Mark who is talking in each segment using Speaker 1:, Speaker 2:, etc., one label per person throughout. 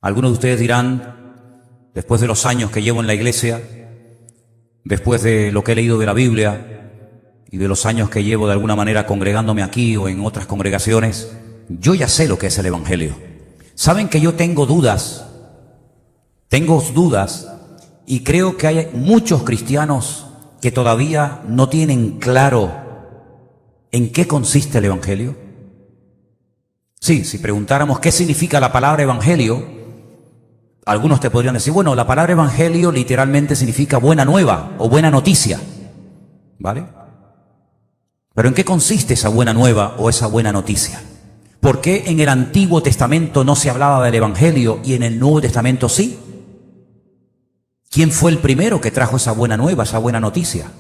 Speaker 1: Algunos de ustedes dirán, después de los años que llevo en la iglesia, después de lo que he leído de la Biblia y de los años que llevo de alguna manera congregándome aquí o en otras congregaciones, yo ya sé lo que es el Evangelio. Saben que yo tengo dudas y creo que hay muchos cristianos que todavía no tienen claro en qué consiste el Evangelio. Sí, si preguntáramos qué significa la palabra Evangelio, algunos te podrían decir, bueno, la palabra Evangelio literalmente significa buena nueva o buena noticia, ¿vale? Pero ¿en qué consiste esa buena nueva o esa buena noticia? ¿Por qué en el Antiguo Testamento no se hablaba del Evangelio y en el Nuevo Testamento sí? ¿Quién fue el primero que trajo esa buena nueva, esa buena noticia?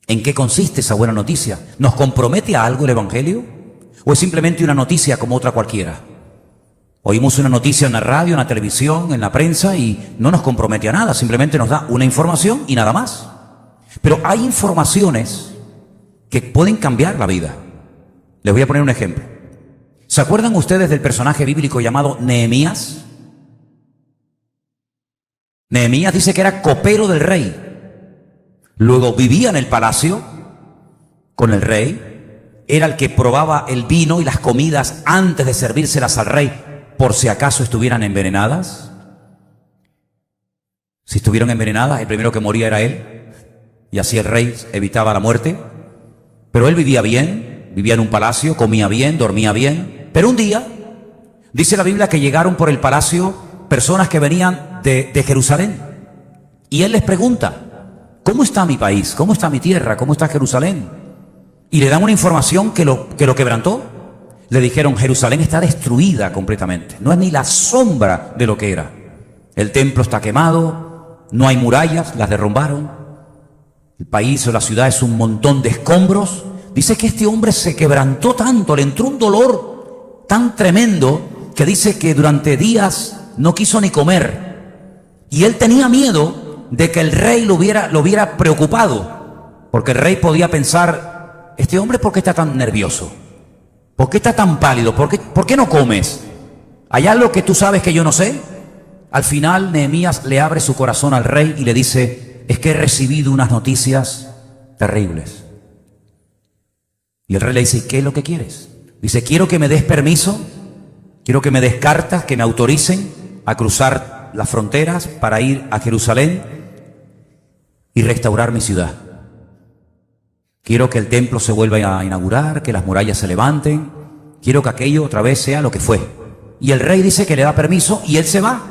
Speaker 1: ¿En qué consiste esa buena noticia? ¿Nos compromete a algo el Evangelio? ¿O es simplemente una noticia como otra cualquiera? Oímos una noticia en la radio, en la televisión, en la prensa y no nos compromete a nada, simplemente nos da una información y nada más. Pero hay informaciones que pueden cambiar la vida. Les voy a poner un ejemplo. ¿Se acuerdan ustedes del personaje bíblico llamado Nehemías? Nehemías dice que era copero del rey. Luego vivía en el palacio con el rey. Era el que probaba el vino y las comidas antes de servírselas al rey, por si acaso estuvieran envenenadas. Si estuvieran envenenadas, el primero que moría era él, y así el rey evitaba la muerte. Pero él vivía bien, vivía en un palacio, comía bien, dormía bien. Pero un día, dice la Biblia que llegaron por el palacio personas que venían de Jerusalén. Y él les pregunta, ¿cómo está mi país? ¿Cómo está mi tierra? ¿Cómo está Jerusalén? Y le dan una información que lo quebrantó. Le dijeron, Jerusalén está destruida completamente. No es ni la sombra de lo que era. El templo está quemado, no hay murallas, las derrumbaron. El país o la ciudad es un montón de escombros. Dice que este hombre se quebrantó tanto, le entró un dolor tan tremendo que dice que durante días no quiso ni comer. Y él tenía miedo de que el rey lo hubiera preocupado, porque el rey podía pensar, este hombre ¿por qué está tan nervioso? ¿Por qué está tan pálido? ¿Por qué no comes? ¿Hay algo que tú sabes que yo no sé? Al final Nehemías le abre su corazón al rey y le dice, es que he recibido unas noticias terribles. Y el rey le dice, ¿qué es lo que quieres? Dice, quiero que me des permiso, quiero que me des cartas que me autoricen a cruzar las fronteras para ir a Jerusalén y restaurar mi ciudad. Quiero que el templo se vuelva a inaugurar, que las murallas se levanten. Quiero que aquello otra vez sea lo que fue. Y el rey dice que le da permiso y él se va.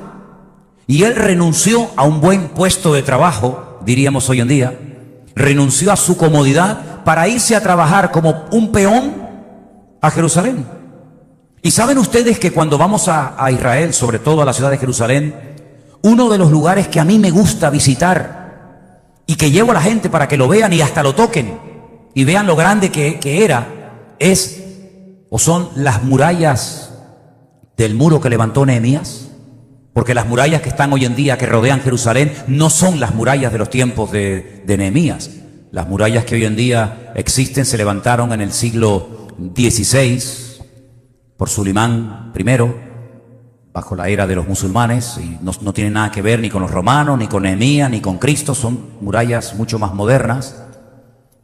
Speaker 1: Y él renunció a un buen puesto de trabajo, diríamos hoy en día. Renunció a su comodidad para irse a trabajar como un peón a Jerusalén. Y saben ustedes que cuando vamos a Israel, sobre todo a la ciudad de Jerusalén, uno de los lugares que a mí me gusta visitar y que llevo a la gente para que lo vean y hasta lo toquen y vean lo grande que era, son las murallas del muro que levantó Nehemías. Porque las murallas que están hoy en día, que rodean Jerusalén, no son las murallas de los tiempos de Nehemías. Las murallas que hoy en día existen se levantaron en el siglo XVI por Sulimán I, bajo la era de los musulmanes, y no tienen nada que ver ni con los romanos, ni con Nehemías, ni con Cristo. Son murallas mucho más modernas.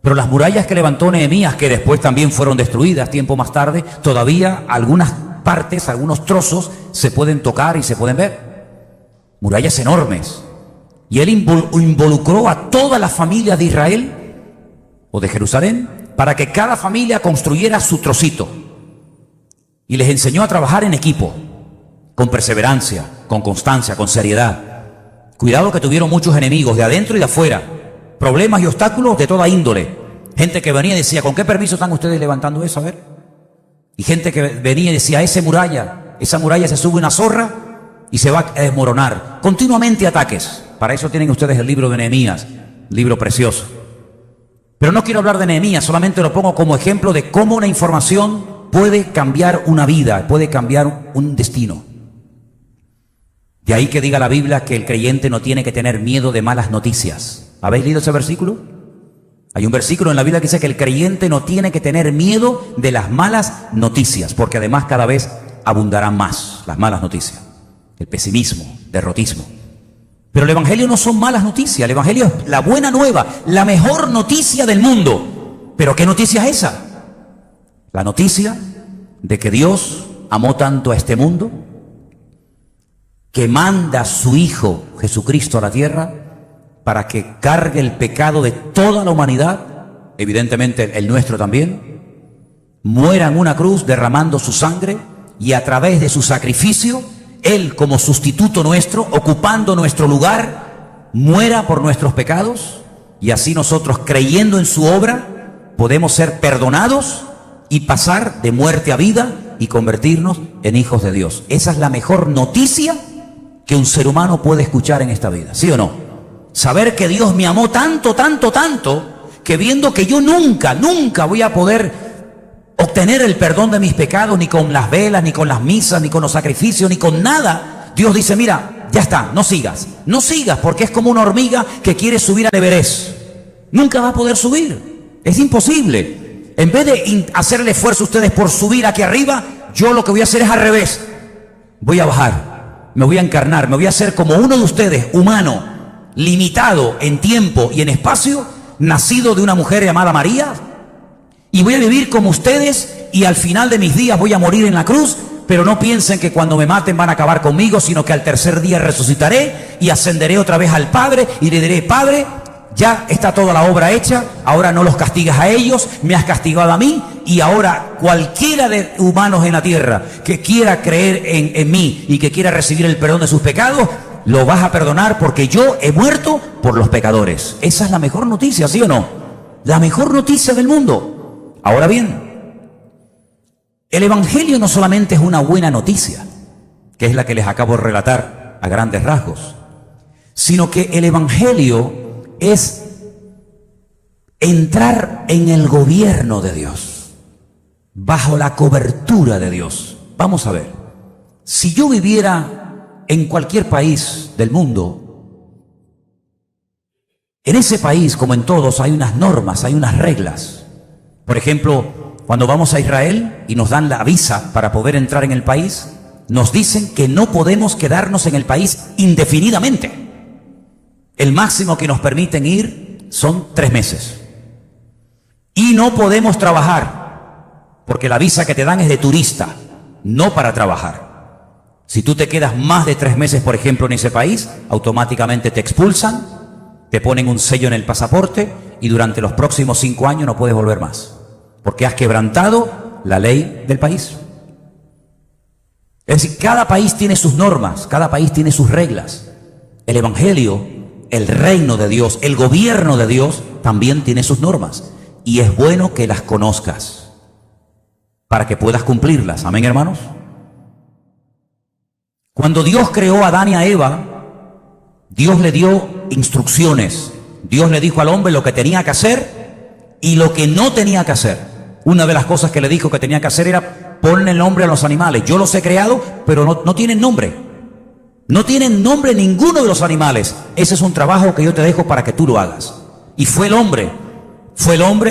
Speaker 1: Pero las murallas que levantó Nehemías, que después también fueron destruidas tiempo más tarde, todavía algunas partes, algunos trozos se pueden tocar y se pueden ver. Murallas enormes. Y él involucró a todas las familias de Israel o de Jerusalén para que cada familia construyera su trocito. Y les enseñó a trabajar en equipo, con perseverancia, con constancia, con seriedad. Cuidado que tuvieron muchos enemigos de adentro y de afuera. Problemas y obstáculos de toda índole. Gente que venía y decía, ¿con qué permiso están ustedes levantando eso? A ver. Y gente que venía y decía, esa muralla se sube una zorra y se va a desmoronar. Continuamente ataques. Para eso tienen ustedes el libro de Nehemías, libro precioso. Pero no quiero hablar de Nehemías, solamente lo pongo como ejemplo de cómo una información puede cambiar una vida, puede cambiar un destino. De ahí que diga la Biblia que el creyente no tiene que tener miedo de malas noticias. ¿Habéis leído ese versículo? Hay un versículo en la Biblia que dice que el creyente no tiene que tener miedo de las malas noticias, porque además cada vez abundarán más las malas noticias. el pesimismo, derrotismo. Pero el Evangelio no son malas noticias, el Evangelio es la buena nueva, la mejor noticia del mundo. ¿Pero qué noticia es esa? La noticia de que Dios amó tanto a este mundo que manda a su Hijo Jesucristo a la tierra para que cargue el pecado de toda la humanidad, evidentemente el nuestro también, muera en una cruz derramando su sangre y a través de su sacrificio, Él como sustituto nuestro, ocupando nuestro lugar, muera por nuestros pecados y así nosotros, creyendo en su obra, podemos ser perdonados y pasar de muerte a vida y convertirnos en hijos de Dios. Esa es la mejor noticia que un ser humano puede escuchar en esta vida, ¿sí o no? Saber que Dios me amó tanto, tanto, tanto, que viendo que yo nunca voy a poder obtener el perdón de mis pecados, ni con las velas, ni con las misas, ni con los sacrificios, ni con nada, Dios dice, mira, ya está, no sigas, porque es como una hormiga que quiere subir al Everest. Nunca va a poder subir, es imposible. En vez de hacer el esfuerzo ustedes por subir aquí arriba, yo lo que voy a hacer es al revés. Voy a bajar, me voy a encarnar, me voy a hacer como uno de ustedes, humano, limitado en tiempo y en espacio, nacido de una mujer llamada María, y voy a vivir como ustedes y al final de mis días voy a morir en la cruz, pero no piensen que cuando me maten van a acabar conmigo, sino que al tercer día resucitaré y ascenderé otra vez al Padre y le diré, Padre, ya está toda la obra hecha, ahora no los castigas a ellos, me has castigado a mí, y ahora cualquiera de humanos en la tierra que quiera creer en mí y que quiera recibir el perdón de sus pecados, lo vas a perdonar porque yo he muerto por los pecadores. Esa es la mejor noticia, ¿sí o no? La mejor noticia del mundo. Ahora bien, el Evangelio no solamente es una buena noticia, que es la que les acabo de relatar a grandes rasgos, sino que el Evangelio es entrar en el gobierno de Dios, bajo la cobertura de Dios. Vamos a ver, si yo viviera en cualquier país del mundo, en ese país, como en todos, hay unas normas, hay unas reglas. Por ejemplo, cuando vamos a Israel y nos dan la visa para poder entrar en el país, nos dicen que no podemos quedarnos en el país indefinidamente. El máximo que nos permiten ir son 3 meses. Y no podemos trabajar, porque la visa que te dan es de turista, no para trabajar. Si tú te quedas más de 3 meses, por ejemplo, en ese país, automáticamente te expulsan, te ponen un sello en el pasaporte y durante los próximos 5 años no puedes volver más, porque has quebrantado la ley del país. Es decir, cada país tiene sus normas, cada país tiene sus reglas. El Evangelio, el reino de Dios, el gobierno de Dios también tiene sus normas y es bueno que las conozcas para que puedas cumplirlas. Amén, hermanos. Cuando Dios creó a Adán y a Eva, Dios le dio instrucciones. Dios le dijo al hombre lo que tenía que hacer y lo que no tenía que hacer. Una de las cosas que le dijo que tenía que hacer era ponle el nombre a los animales. Yo los he creado, pero no tienen nombre. No tienen nombre ninguno de los animales. Ese es un trabajo que yo te dejo para que tú lo hagas. Y fue el hombre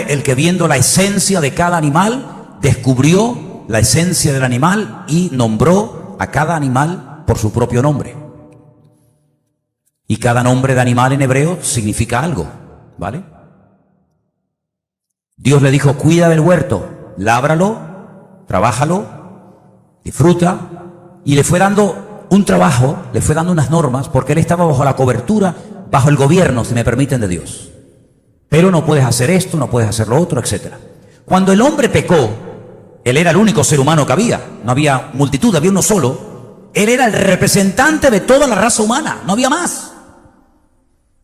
Speaker 1: el que, viendo la esencia de cada animal, descubrió la esencia del animal y nombró a cada animal por su propio nombre. Y cada nombre de animal en hebreo significa algo, ¿vale? Dios le dijo, cuida del huerto, lábralo, trabájalo, disfruta, y le fue dando un trabajo, le fue dando unas normas, porque él estaba bajo la cobertura, bajo el gobierno, si me permiten, de Dios. Pero no puedes hacer esto, no puedes hacer lo otro, etc. Cuando el hombre pecó, él era el único ser humano que había, no había multitud, había uno solo. Él era el representante de toda la raza humana, no había más.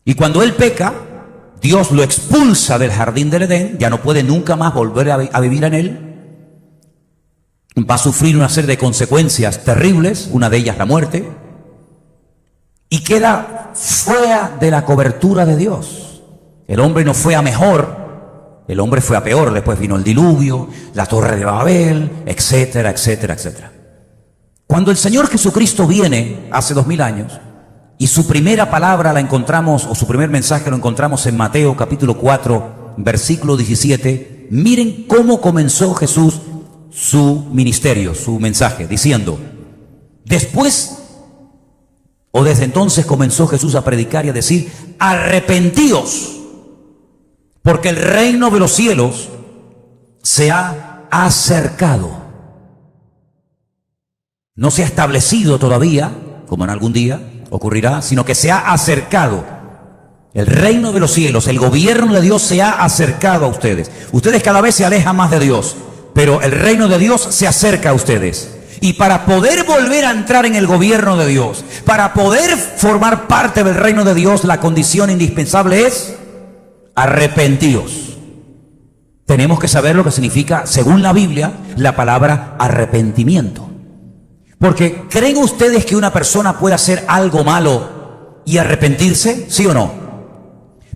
Speaker 1: Y cuando él peca, Dios lo expulsa del jardín del Edén, ya no puede nunca más volver a vivir en él. Va a sufrir una serie de consecuencias terribles, una de ellas la muerte, y queda fuera de la cobertura de Dios. El hombre no fue a mejor, el hombre fue a peor. Después vino el diluvio, la torre de Babel, etcétera, etcétera, etcétera. Cuando el Señor Jesucristo viene hace 2000 años, y su primera palabra la encontramos, o su primer mensaje lo encontramos en Mateo capítulo 4, versículo 17, miren cómo comenzó Jesús, 'su ministerio, su mensaje, diciendo: después de que Él haya terminado de hablar, les dijo: venid a mí, todos los que estáis cansados y agobiados, y yo os aliviaré. o desde entonces comenzó Jesús a predicar y a decir: arrepentíos, porque el reino de los cielos se ha acercado. No se ha establecido todavía, como en algún día ocurrirá, sino que se ha acercado. El reino de los cielos, el gobierno de Dios se ha acercado a ustedes. Ustedes cada vez se alejan más de Dios, pero el reino de Dios se acerca a ustedes. Y para poder volver a entrar en el gobierno de Dios, para poder formar parte del reino de Dios, la condición indispensable es arrepentíos. Tenemos que saber lo que significa, según la Biblia, la palabra arrepentimiento. Porque ¿creen ustedes que una persona puede hacer algo malo y arrepentirse? ¿Sí o no?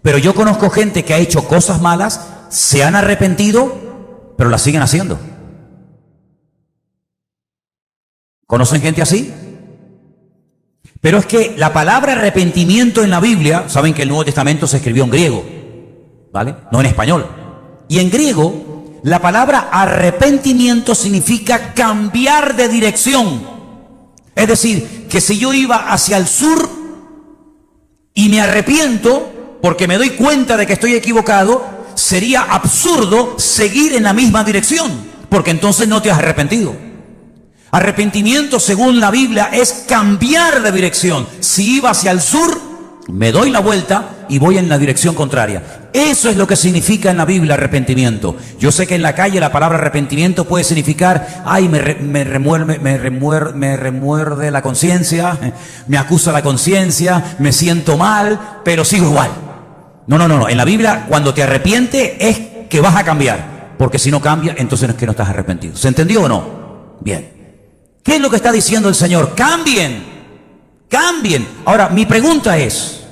Speaker 1: Pero yo conozco gente que ha hecho cosas malas, se han arrepentido, pero las siguen haciendo. ¿Conocen gente así? Pero es que la palabra arrepentimiento en la Biblia, saben que el Nuevo Testamento se escribió en griego, ¿vale? No en español. Y en griego, la palabra arrepentimiento significa cambiar de dirección. Es decir, que si yo iba hacia el sur y me arrepiento porque me doy cuenta de que estoy equivocado, sería absurdo seguir en la misma dirección, porque entonces no te has arrepentido. Arrepentimiento, según la Biblia, es cambiar de dirección. Si iba hacia el sur, me doy la vuelta y voy en la dirección contraria. Eso es lo que significa en la Biblia arrepentimiento. Yo sé que en la calle la palabra arrepentimiento puede significar: ay, me remuerde la conciencia, me acusa la conciencia, me siento mal, pero sigo igual. No. En la Biblia, cuando te arrepientes es que vas a cambiar, porque si no cambia, entonces es que no estás arrepentido. ¿Se entendió o no? Bien. ¿Qué es lo que está diciendo el Señor? ¡Cambien! ¡Cambien! Ahora, mi pregunta es: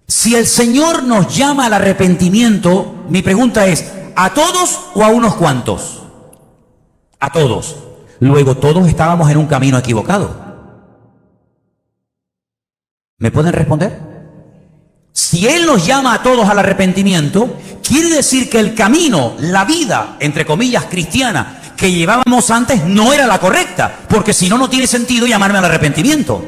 Speaker 1: si el Señor nos llama al arrepentimiento, mi pregunta es: ¿a todos o a unos cuantos? A todos. Luego, todos estábamos en un camino equivocado. ¿Me pueden responder? Si Él nos llama a todos al arrepentimiento, quiere decir que el camino, la vida, entre comillas, cristiana, que llevábamos antes no era la correcta, porque si no, no tiene sentido llamarme al arrepentimiento.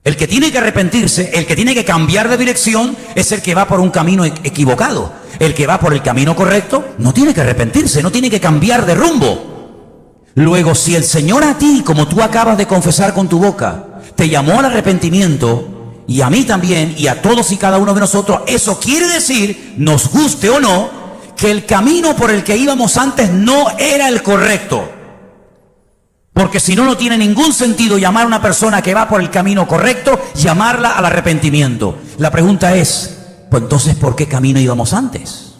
Speaker 1: El que tiene que arrepentirse, el que tiene que cambiar de dirección, es el que va por un camino equivocado. El que va por el camino correcto no tiene que arrepentirse, no tiene que cambiar de rumbo. Luego, si el Señor a ti, como tú acabas de confesar con tu boca, te llamó al arrepentimiento, y a mí también, y a todos y cada uno de nosotros, eso quiere decir, nos guste o no, que el camino por el que íbamos antes no era el correcto. Porque si no, no tiene ningún sentido llamar a una persona que va por el camino correcto, llamarla al arrepentimiento. La pregunta es: pues entonces, ¿por qué camino íbamos antes?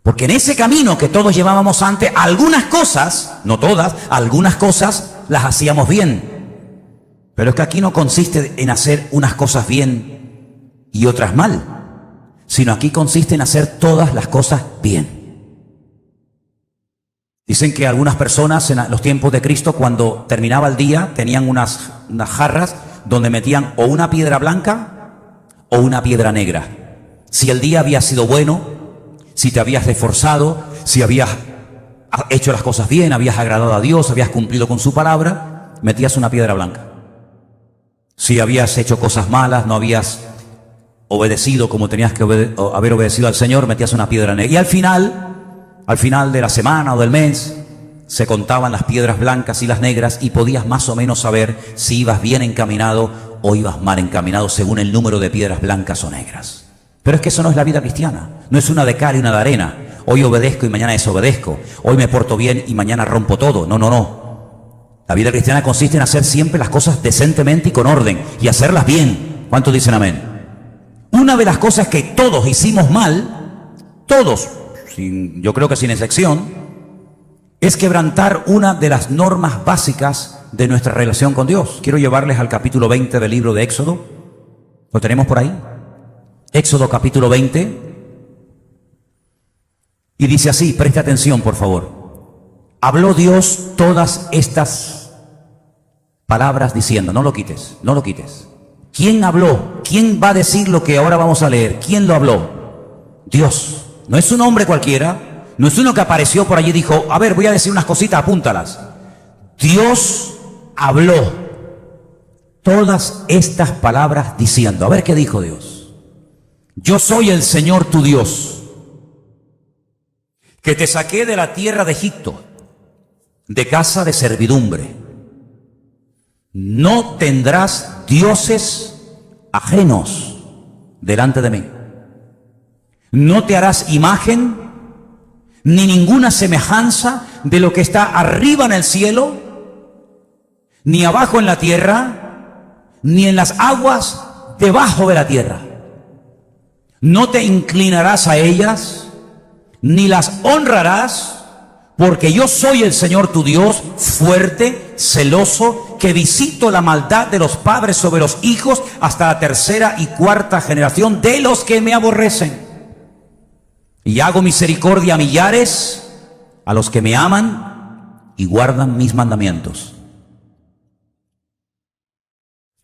Speaker 1: Porque en ese camino que todos llevábamos antes, algunas cosas, no todas, algunas cosas las hacíamos bien. Pero es que aquí no consiste en hacer unas cosas bien y otras mal, sino aquí consiste en hacer todas las cosas bien. Dicen que algunas personas en los tiempos de Cristo, cuando terminaba el día, tenían unas jarras donde metían o una piedra blanca o una piedra negra. Si el día había sido bueno, si te habías esforzado, si habías hecho las cosas bien, habías agradado a Dios, habías cumplido con su palabra, metías una piedra blanca. Si habías hecho cosas malas, no habías obedecido como tenías que haber obedecido al Señor, metías una piedra negra. Y al final de la semana o del mes, se contaban las piedras blancas y las negras y podías más o menos saber si ibas bien encaminado o ibas mal encaminado según el número de piedras blancas o negras. Pero es que eso no es la vida cristiana. No es una de cal y una de arena. Hoy obedezco y mañana desobedezco. Hoy me porto bien y mañana rompo todo. No. La vida cristiana consiste en hacer siempre las cosas decentemente y con orden, y hacerlas bien. ¿Cuántos dicen amén? Una de las cosas que todos hicimos mal, todos, yo creo que sin excepción, es quebrantar una de las normas básicas de nuestra relación con Dios. Quiero llevarles al capítulo 20 del libro de Éxodo. ¿Lo tenemos por ahí? Éxodo capítulo 20. Y dice así, preste atención por favor. Habló Dios todas estas palabras diciendo, no lo quites. ¿Quién habló? ¿Quién va a decir lo que ahora vamos a leer? ¿Quién lo habló? Dios. No es un hombre cualquiera, no es uno que apareció por allí y dijo: a ver, voy a decir unas cositas, apúntalas. Dios habló todas estas palabras diciendo, a ver qué dijo Dios. Yo soy el Señor tu Dios, que te saqué de la tierra de Egipto, de casa de servidumbre. No tendrás dioses ajenos delante de mí. No te harás imagen ni ninguna semejanza de lo que está arriba en el cielo, ni abajo en la tierra, ni en las aguas debajo de la tierra. No te inclinarás a ellas, ni las honrarás, porque yo soy el Señor tu Dios, fuerte, celoso, que visito la maldad de los padres sobre los hijos hasta la tercera y cuarta generación de los que me aborrecen. Y hago misericordia a millares, a los que me aman y guardan mis mandamientos.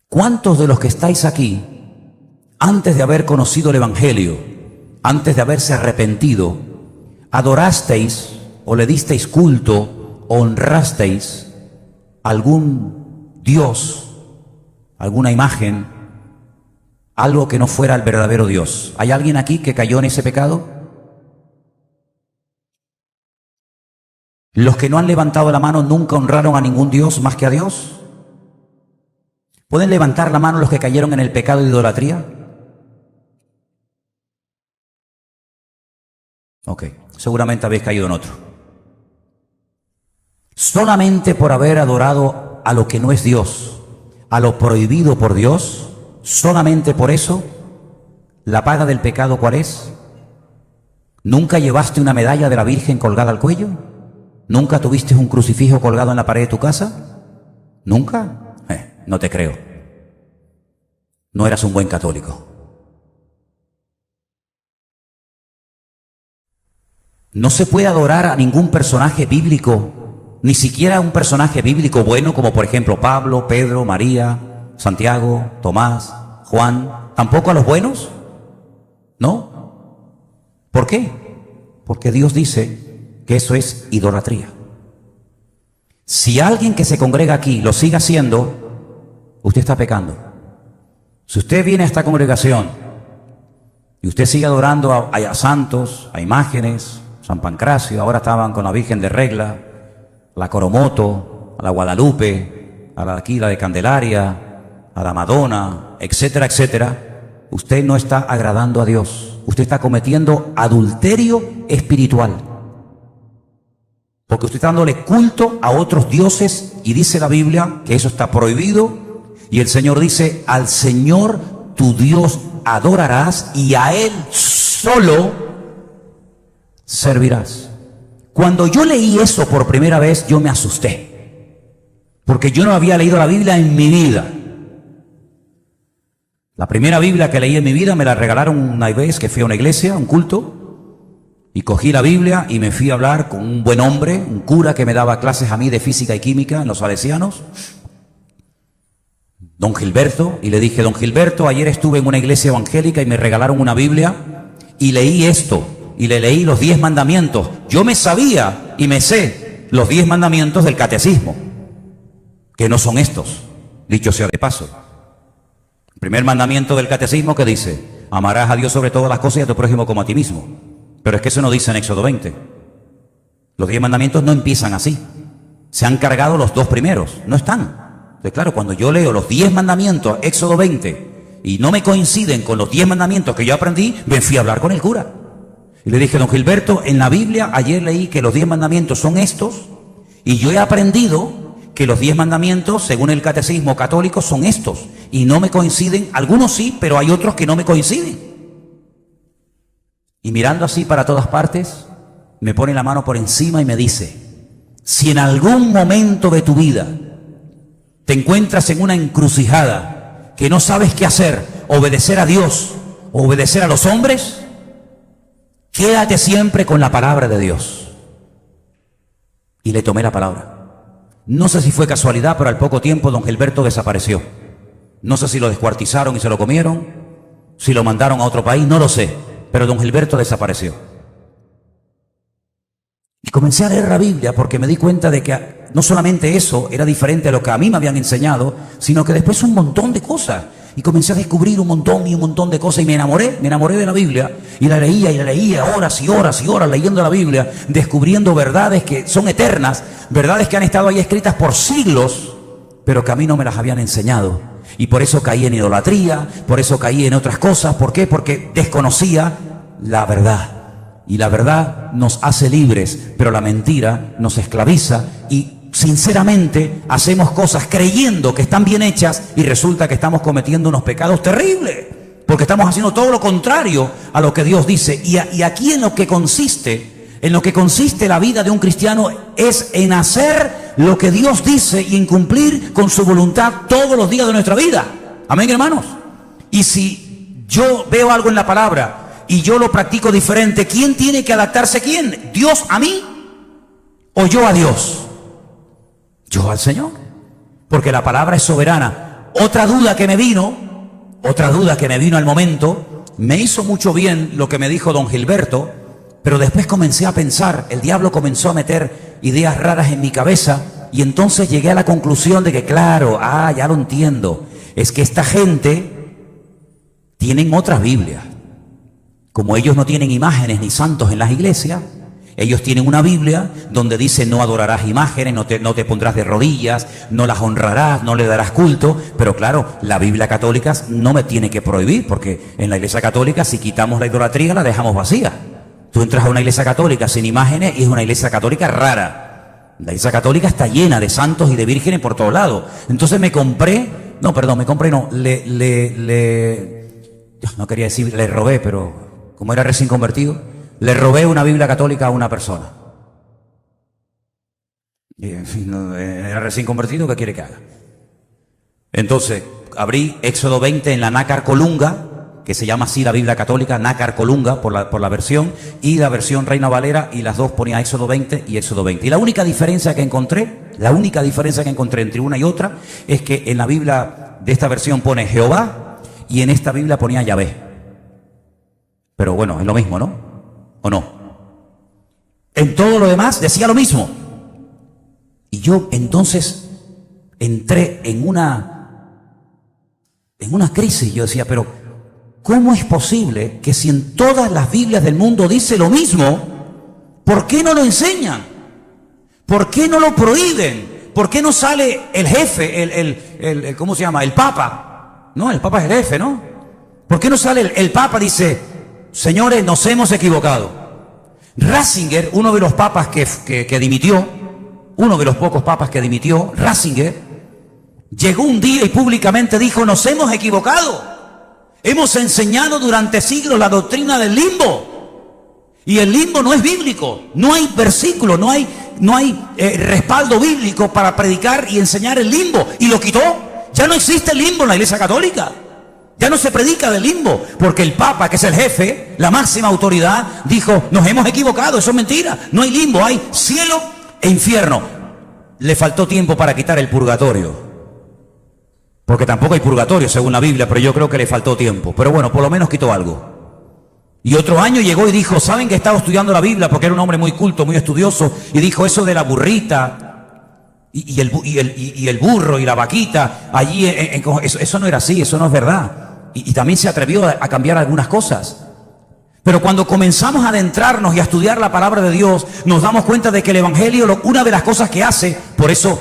Speaker 1: ¿Cuántos de los que estáis aquí, antes de haber conocido el Evangelio, antes de haberse arrepentido, adorasteis o le disteis culto, o honrasteis algún Dios, alguna imagen, algo que no fuera el verdadero Dios? ¿Hay alguien aquí que cayó en ese pecado? ¿Los que no han levantado la mano nunca honraron a ningún Dios más que a Dios? ¿Pueden levantar la mano los que cayeron en el pecado de idolatría? Ok, seguramente habéis caído en otro. Solamente por haber adorado a lo que no es Dios, a lo prohibido por Dios, solamente por eso, ¿la paga del pecado cuál es? ¿Nunca llevaste una medalla de la Virgen colgada al cuello? ¿Nunca tuviste un crucifijo colgado en la pared de tu casa? ¿Nunca? No te creo. No eras un buen católico. No se puede adorar a ningún personaje bíblico, ni siquiera a un personaje bíblico bueno como por ejemplo Pablo, Pedro, María, Santiago, Tomás, Juan. ¿Tampoco a los buenos? ¿No? ¿Por qué? Porque Dios dice que eso es idolatría. Si alguien que se congrega aquí lo sigue haciendo, usted está pecando. Si usted viene a esta congregación y usted sigue adorando a santos, a imágenes, San Pancracio, ahora estaban con la Virgen de Regla, la Coromoto, a la Guadalupe, a la aquí, la de Candelaria, a la Madonna, etcétera, etcétera, usted no está agradando a Dios. Usted está cometiendo adulterio espiritual. Porque usted está dándole culto a otros dioses y dice la Biblia que eso está prohibido. Y el Señor dice, al Señor tu Dios adorarás y a Él solo servirás. Cuando yo leí eso por primera vez, yo me asusté. Porque yo no había leído la Biblia en mi vida. La primera Biblia que leí en mi vida me la regalaron una vez que fui a una iglesia, un culto. Y cogí la Biblia y me fui a hablar con un buen hombre, un cura que me daba clases a mí de física y química en los salesianos, don Gilberto, y le dije, don Gilberto, ayer estuve en una iglesia evangélica y me regalaron una Biblia y leí esto, y le leí los 10 mandamientos. Yo me sabía y me sé los 10 mandamientos del catecismo, que no son estos, dicho sea de paso. El primer mandamiento del catecismo que dice, amarás a Dios sobre todas las cosas y a tu prójimo como a ti mismo. Pero es que eso no dice en Éxodo 20. Los 10 mandamientos no empiezan así. Se han cargado los 2 primeros, no están. Entonces, claro, cuando yo leo los 10 mandamientos, Éxodo 20, y no me coinciden con los 10 mandamientos que yo aprendí, me fui a hablar con el cura. Y le dije, don Gilberto, en la Biblia ayer leí que los 10 mandamientos son estos, y yo he aprendido que los 10 mandamientos, según el catecismo católico, son estos, y no me coinciden. Algunos sí, pero hay otros que no me coinciden. Y mirando así para todas partes, me pone la mano por encima y me dice, si en algún momento de tu vida te encuentras en una encrucijada que no sabes qué hacer, obedecer a Dios o obedecer a los hombres, quédate siempre con la palabra de Dios. Y le tomé la palabra. No sé si fue casualidad, pero al poco tiempo don Gilberto desapareció. No sé si lo descuartizaron y se lo comieron, si lo mandaron a otro país, no lo sé. Pero don Gilberto desapareció. Y comencé a leer la Biblia porque me di cuenta de que No solamente eso era diferente a lo que a mí me habían enseñado, sino que después un montón de cosas. Y comencé a descubrir un montón de cosas y me enamoré de la Biblia y la leía horas y horas y horas leyendo la Biblia, descubriendo verdades que son eternas, verdades que han estado ahí escritas por siglos, pero que a mí no me las habían enseñado. Y por eso caí en idolatría, por eso caí en otras cosas. ¿Por qué? Porque desconocía la verdad. Y la verdad nos hace libres, pero la mentira nos esclaviza y sinceramente hacemos cosas creyendo que están bien hechas y resulta que estamos cometiendo unos pecados terribles, porque estamos haciendo todo lo contrario a lo que Dios dice. Y aquí en lo que consiste la vida de un cristiano es en hacer lo que Dios dice y en cumplir con su voluntad todos los días de nuestra vida. Amén, hermanos. Y si yo veo algo en la palabra y yo lo practico diferente, ¿quién tiene que adaptarse? ¿Quién? ¿Dios a mí o yo a Dios? Yo al Señor, porque la palabra es soberana. Otra duda que me vino al momento, me hizo mucho bien lo que me dijo don Gilberto, pero después comencé a pensar, el diablo comenzó a meter ideas raras en mi cabeza y entonces llegué a la conclusión de que claro, ya lo entiendo, es que esta gente tienen otras Biblias. Como ellos no tienen imágenes ni santos en las iglesias, ellos tienen una Biblia donde dice no adorarás imágenes, no te pondrás de rodillas, no las honrarás, no le darás culto. Pero claro, la Biblia católica no me tiene que prohibir, porque en la iglesia católica si quitamos la idolatría la dejamos vacía. Tú entras a una iglesia católica sin imágenes y es una iglesia católica rara. La iglesia católica está llena de santos y de vírgenes por todos lados. Entonces le robé, pero como era recién convertido, le robé una Biblia católica a una persona. Y, en fin, era recién convertido, ¿qué quiere que haga? Entonces, abrí Éxodo 20 en la Nácar Colunga, que se llama así la Biblia católica, Nácar Colunga por la versión, y la versión Reina Valera, y las dos ponía Éxodo 20 y Éxodo 20. Y la única diferencia que encontré entre una y otra, es que en la Biblia de esta versión pone Jehová, y en esta Biblia ponía Yahvé. Pero bueno, es lo mismo, ¿no? ¿O no? En todo lo demás decía lo mismo. Y yo entonces entré en una crisis. Yo decía, pero ¿cómo es posible que si en todas las Biblias del mundo dice lo mismo, ¿por qué no lo enseñan? ¿Por qué no lo prohíben? ¿Por qué no sale el jefe, ¿cómo se llama? El Papa. No, el Papa es el jefe, ¿no? ¿Por qué no sale el Papa? Dice, señores, nos hemos equivocado. Ratzinger, uno de los papas que dimitió, uno de los pocos papas que dimitió, Ratzinger, llegó un día y públicamente dijo, nos hemos equivocado. Hemos enseñado durante siglos la doctrina del limbo. Y el limbo no es bíblico. No hay versículo, no hay respaldo bíblico para predicar y enseñar el limbo. Y lo quitó. Ya no existe el limbo en la Iglesia Católica. Ya no se predica del limbo, porque el Papa, que es el jefe, la máxima autoridad, dijo, nos hemos equivocado, eso es mentira, no hay limbo, hay cielo e infierno. Le faltó tiempo para quitar el purgatorio, porque tampoco hay purgatorio según la Biblia, pero yo creo que le faltó tiempo. Pero bueno, por lo menos quitó algo. Y otro año llegó y dijo, ¿saben que estaba estudiando la Biblia? Porque era un hombre muy culto, muy estudioso, y dijo eso de la burrita y el burro y la vaquita, allí, eso no era así, eso no es verdad. Y también se atrevió a cambiar algunas cosas. Pero cuando comenzamos a adentrarnos y a estudiar la palabra de Dios, nos damos cuenta de que el Evangelio, una de las cosas que hace, por eso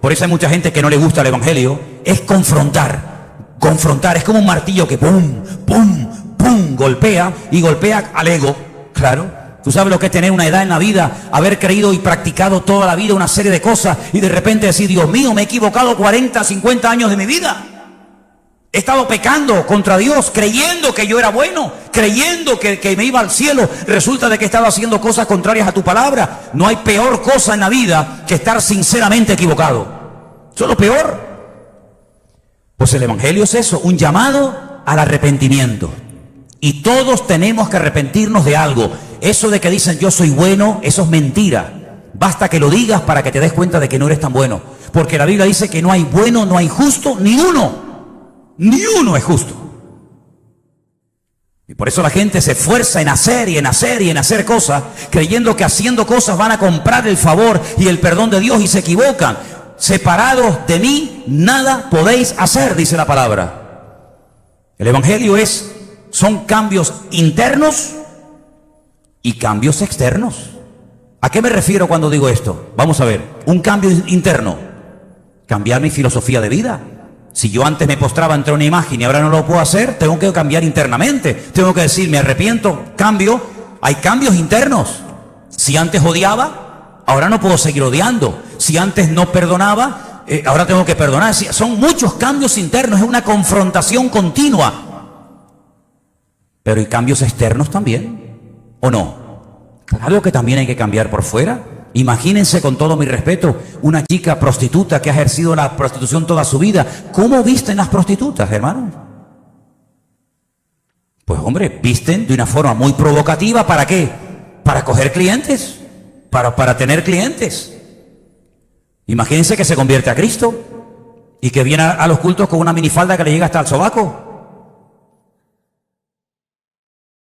Speaker 1: hay mucha gente que no le gusta el Evangelio, es confrontar. Confrontar, es como un martillo que pum, pum, pum, golpea y golpea al ego. Claro, tú sabes lo que es tener una edad en la vida, haber creído y practicado toda la vida una serie de cosas y de repente decir, Dios mío, me he equivocado 40, 50 años de mi vida. He estado pecando contra Dios, creyendo que yo era bueno, creyendo que me iba al cielo. Resulta de que he estado haciendo cosas contrarias a tu palabra. No hay peor cosa en la vida que estar sinceramente equivocado. Eso es lo peor. Pues el Evangelio es eso, un llamado al arrepentimiento. Y todos tenemos que arrepentirnos de algo. Eso de que dicen yo soy bueno, eso es mentira. Basta que lo digas para que te des cuenta de que no eres tan bueno. Porque la Biblia dice que no hay bueno, no hay justo, ni uno. Ni uno es justo. Y por eso la gente se esfuerza en hacer y en hacer y en hacer cosas, creyendo que haciendo cosas van a comprar el favor y el perdón de Dios, y se equivocan. Separados de mí, nada podéis hacer, dice la palabra. El Evangelio son cambios internos y cambios externos. ¿A qué me refiero cuando digo esto? Vamos a ver, un cambio interno, cambiar mi filosofía de vida. Si yo antes me postraba ante una imagen y ahora no lo puedo hacer, tengo que cambiar internamente. Tengo que decir, me arrepiento, cambio. Hay cambios internos. Si antes odiaba, ahora no puedo seguir odiando. Si antes no perdonaba, ahora tengo que perdonar. Son muchos cambios internos, es una confrontación continua. Pero hay cambios externos también, ¿o no? Claro que también hay que cambiar por fuera. Imagínense, con todo mi respeto, una chica prostituta que ha ejercido la prostitución toda su vida. ¿Cómo visten las prostitutas, hermanos? Pues hombre, visten de una forma muy provocativa. ¿Para qué? Para coger clientes, para tener clientes. Imagínense que se convierte a Cristo y que viene a los cultos con una minifalda que le llega hasta el sobaco.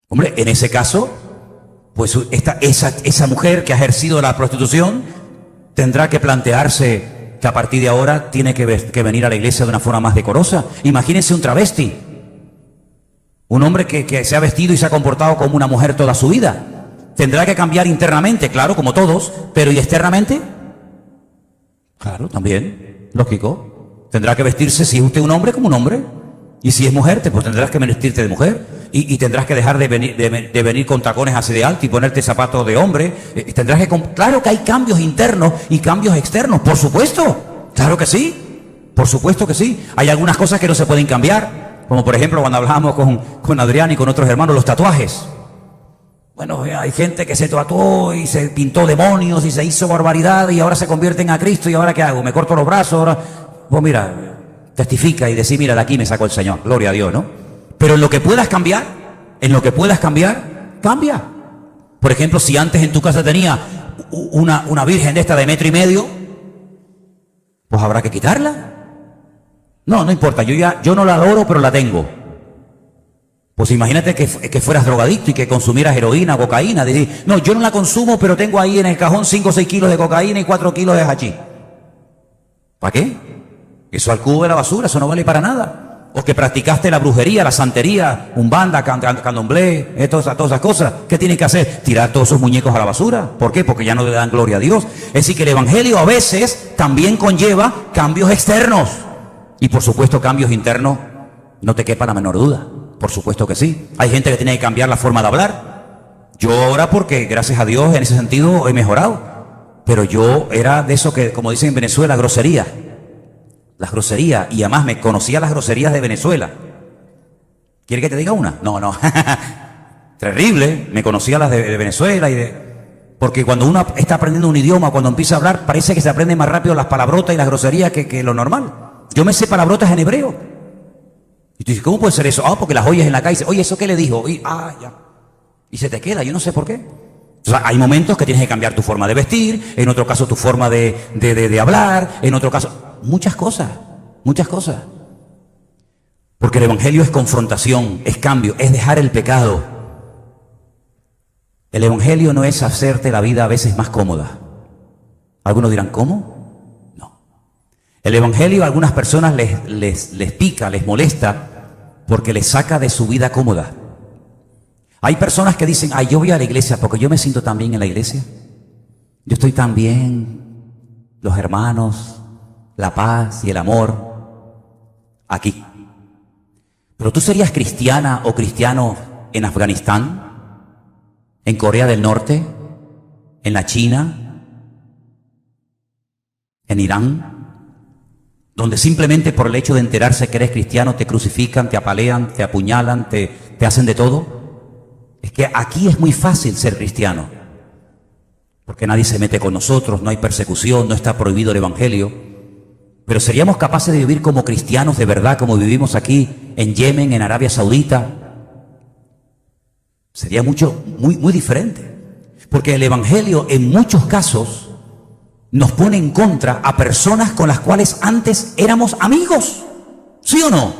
Speaker 1: Hombre, en ese caso, pues esa mujer que ha ejercido la prostitución tendrá que plantearse que a partir de ahora tiene que venir a la iglesia de una forma más decorosa. Imagínense un travesti, un hombre que se ha vestido y se ha comportado como una mujer toda su vida. Tendrá que cambiar internamente, claro, como todos, pero ¿y externamente? Claro, también, lógico. Tendrá que vestirse, si es usted un hombre, como un hombre. Y si es mujer, pues tendrás que vestirte de mujer. Y tendrás que dejar de venir con tacones así de alto y ponerte zapatos de hombre. Claro que hay cambios internos y cambios externos, por supuesto. Claro que sí, por supuesto que sí. Hay algunas cosas que no se pueden cambiar, como por ejemplo cuando hablábamos con Adrián y con otros hermanos, los tatuajes. Bueno, hay gente que se tatuó y se pintó demonios y se hizo barbaridad y ahora se convierten a Cristo. ¿Y ahora qué hago? ¿Me corto los brazos? Ahora, pues mira, testifica y decir, mira, de aquí me sacó el Señor, gloria a Dios, ¿no? Pero en lo que puedas cambiar, cambia. Por ejemplo, si antes en tu casa tenía una virgen de esta de 1,5 metros, pues habrá que quitarla. No importa, yo no la adoro, pero la tengo. Pues imagínate que fueras drogadicto y que consumieras heroína, cocaína. Decir, no, yo no la consumo, pero tengo ahí en el cajón 5 o 6 kilos de cocaína y 4 kilos de hachís. ¿Para qué? Eso al cubo de la basura, eso no vale para nada. O que practicaste la brujería, la santería, umbanda, candomblé, todas esas cosas. ¿Qué tienes que hacer? Tirar todos esos muñecos a la basura. ¿Por qué? Porque ya no le dan gloria a Dios. Es decir, que el Evangelio a veces también conlleva cambios externos. Y por supuesto cambios internos, no te quepa la menor duda. Por supuesto que sí. Hay gente que tiene que cambiar la forma de hablar. Yo ahora, porque gracias a Dios en ese sentido he mejorado. Pero yo era de eso que, como dicen en Venezuela, grosería. Las groserías, y además me conocía las groserías de Venezuela. ¿Quiere que te diga una? No. Terrible, me conocía las de Venezuela porque cuando uno está aprendiendo un idioma, cuando empieza a hablar, parece que se aprende más rápido las palabrotas y las groserías que lo normal. Yo me sé palabrotas en hebreo. Y tú dices, ¿cómo puede ser eso? Porque las oyes en la calle y dices, oye, ¿eso qué le dijo? Ya. Y se te queda, yo no sé por qué. O sea, hay momentos que tienes que cambiar tu forma de vestir, en otro caso tu forma de hablar, en otro caso... Muchas cosas. Porque el Evangelio es confrontación, es cambio, es dejar el pecado. El Evangelio no es hacerte la vida a veces más cómoda. Algunos dirán, ¿cómo? No. El Evangelio a algunas personas les pica, les molesta, porque les saca de su vida cómoda. Hay personas que dicen, yo voy a la iglesia porque yo me siento tan bien en la iglesia. Yo estoy tan bien, los hermanos, la paz y el amor, aquí. Pero tú serías cristiana o cristiano en Afganistán, en Corea del Norte, en la China, en Irán, donde simplemente por el hecho de enterarse que eres cristiano te crucifican, te apalean, te apuñalan, te hacen de todo. Es que aquí es muy fácil ser cristiano, porque nadie se mete con nosotros, no hay persecución, no está prohibido el Evangelio. Pero seríamos capaces de vivir como cristianos de verdad, como vivimos aquí en Yemen, en Arabia Saudita. Sería muy diferente. Porque el Evangelio en muchos casos nos pone en contra a personas con las cuales antes éramos amigos. ¿Sí o no?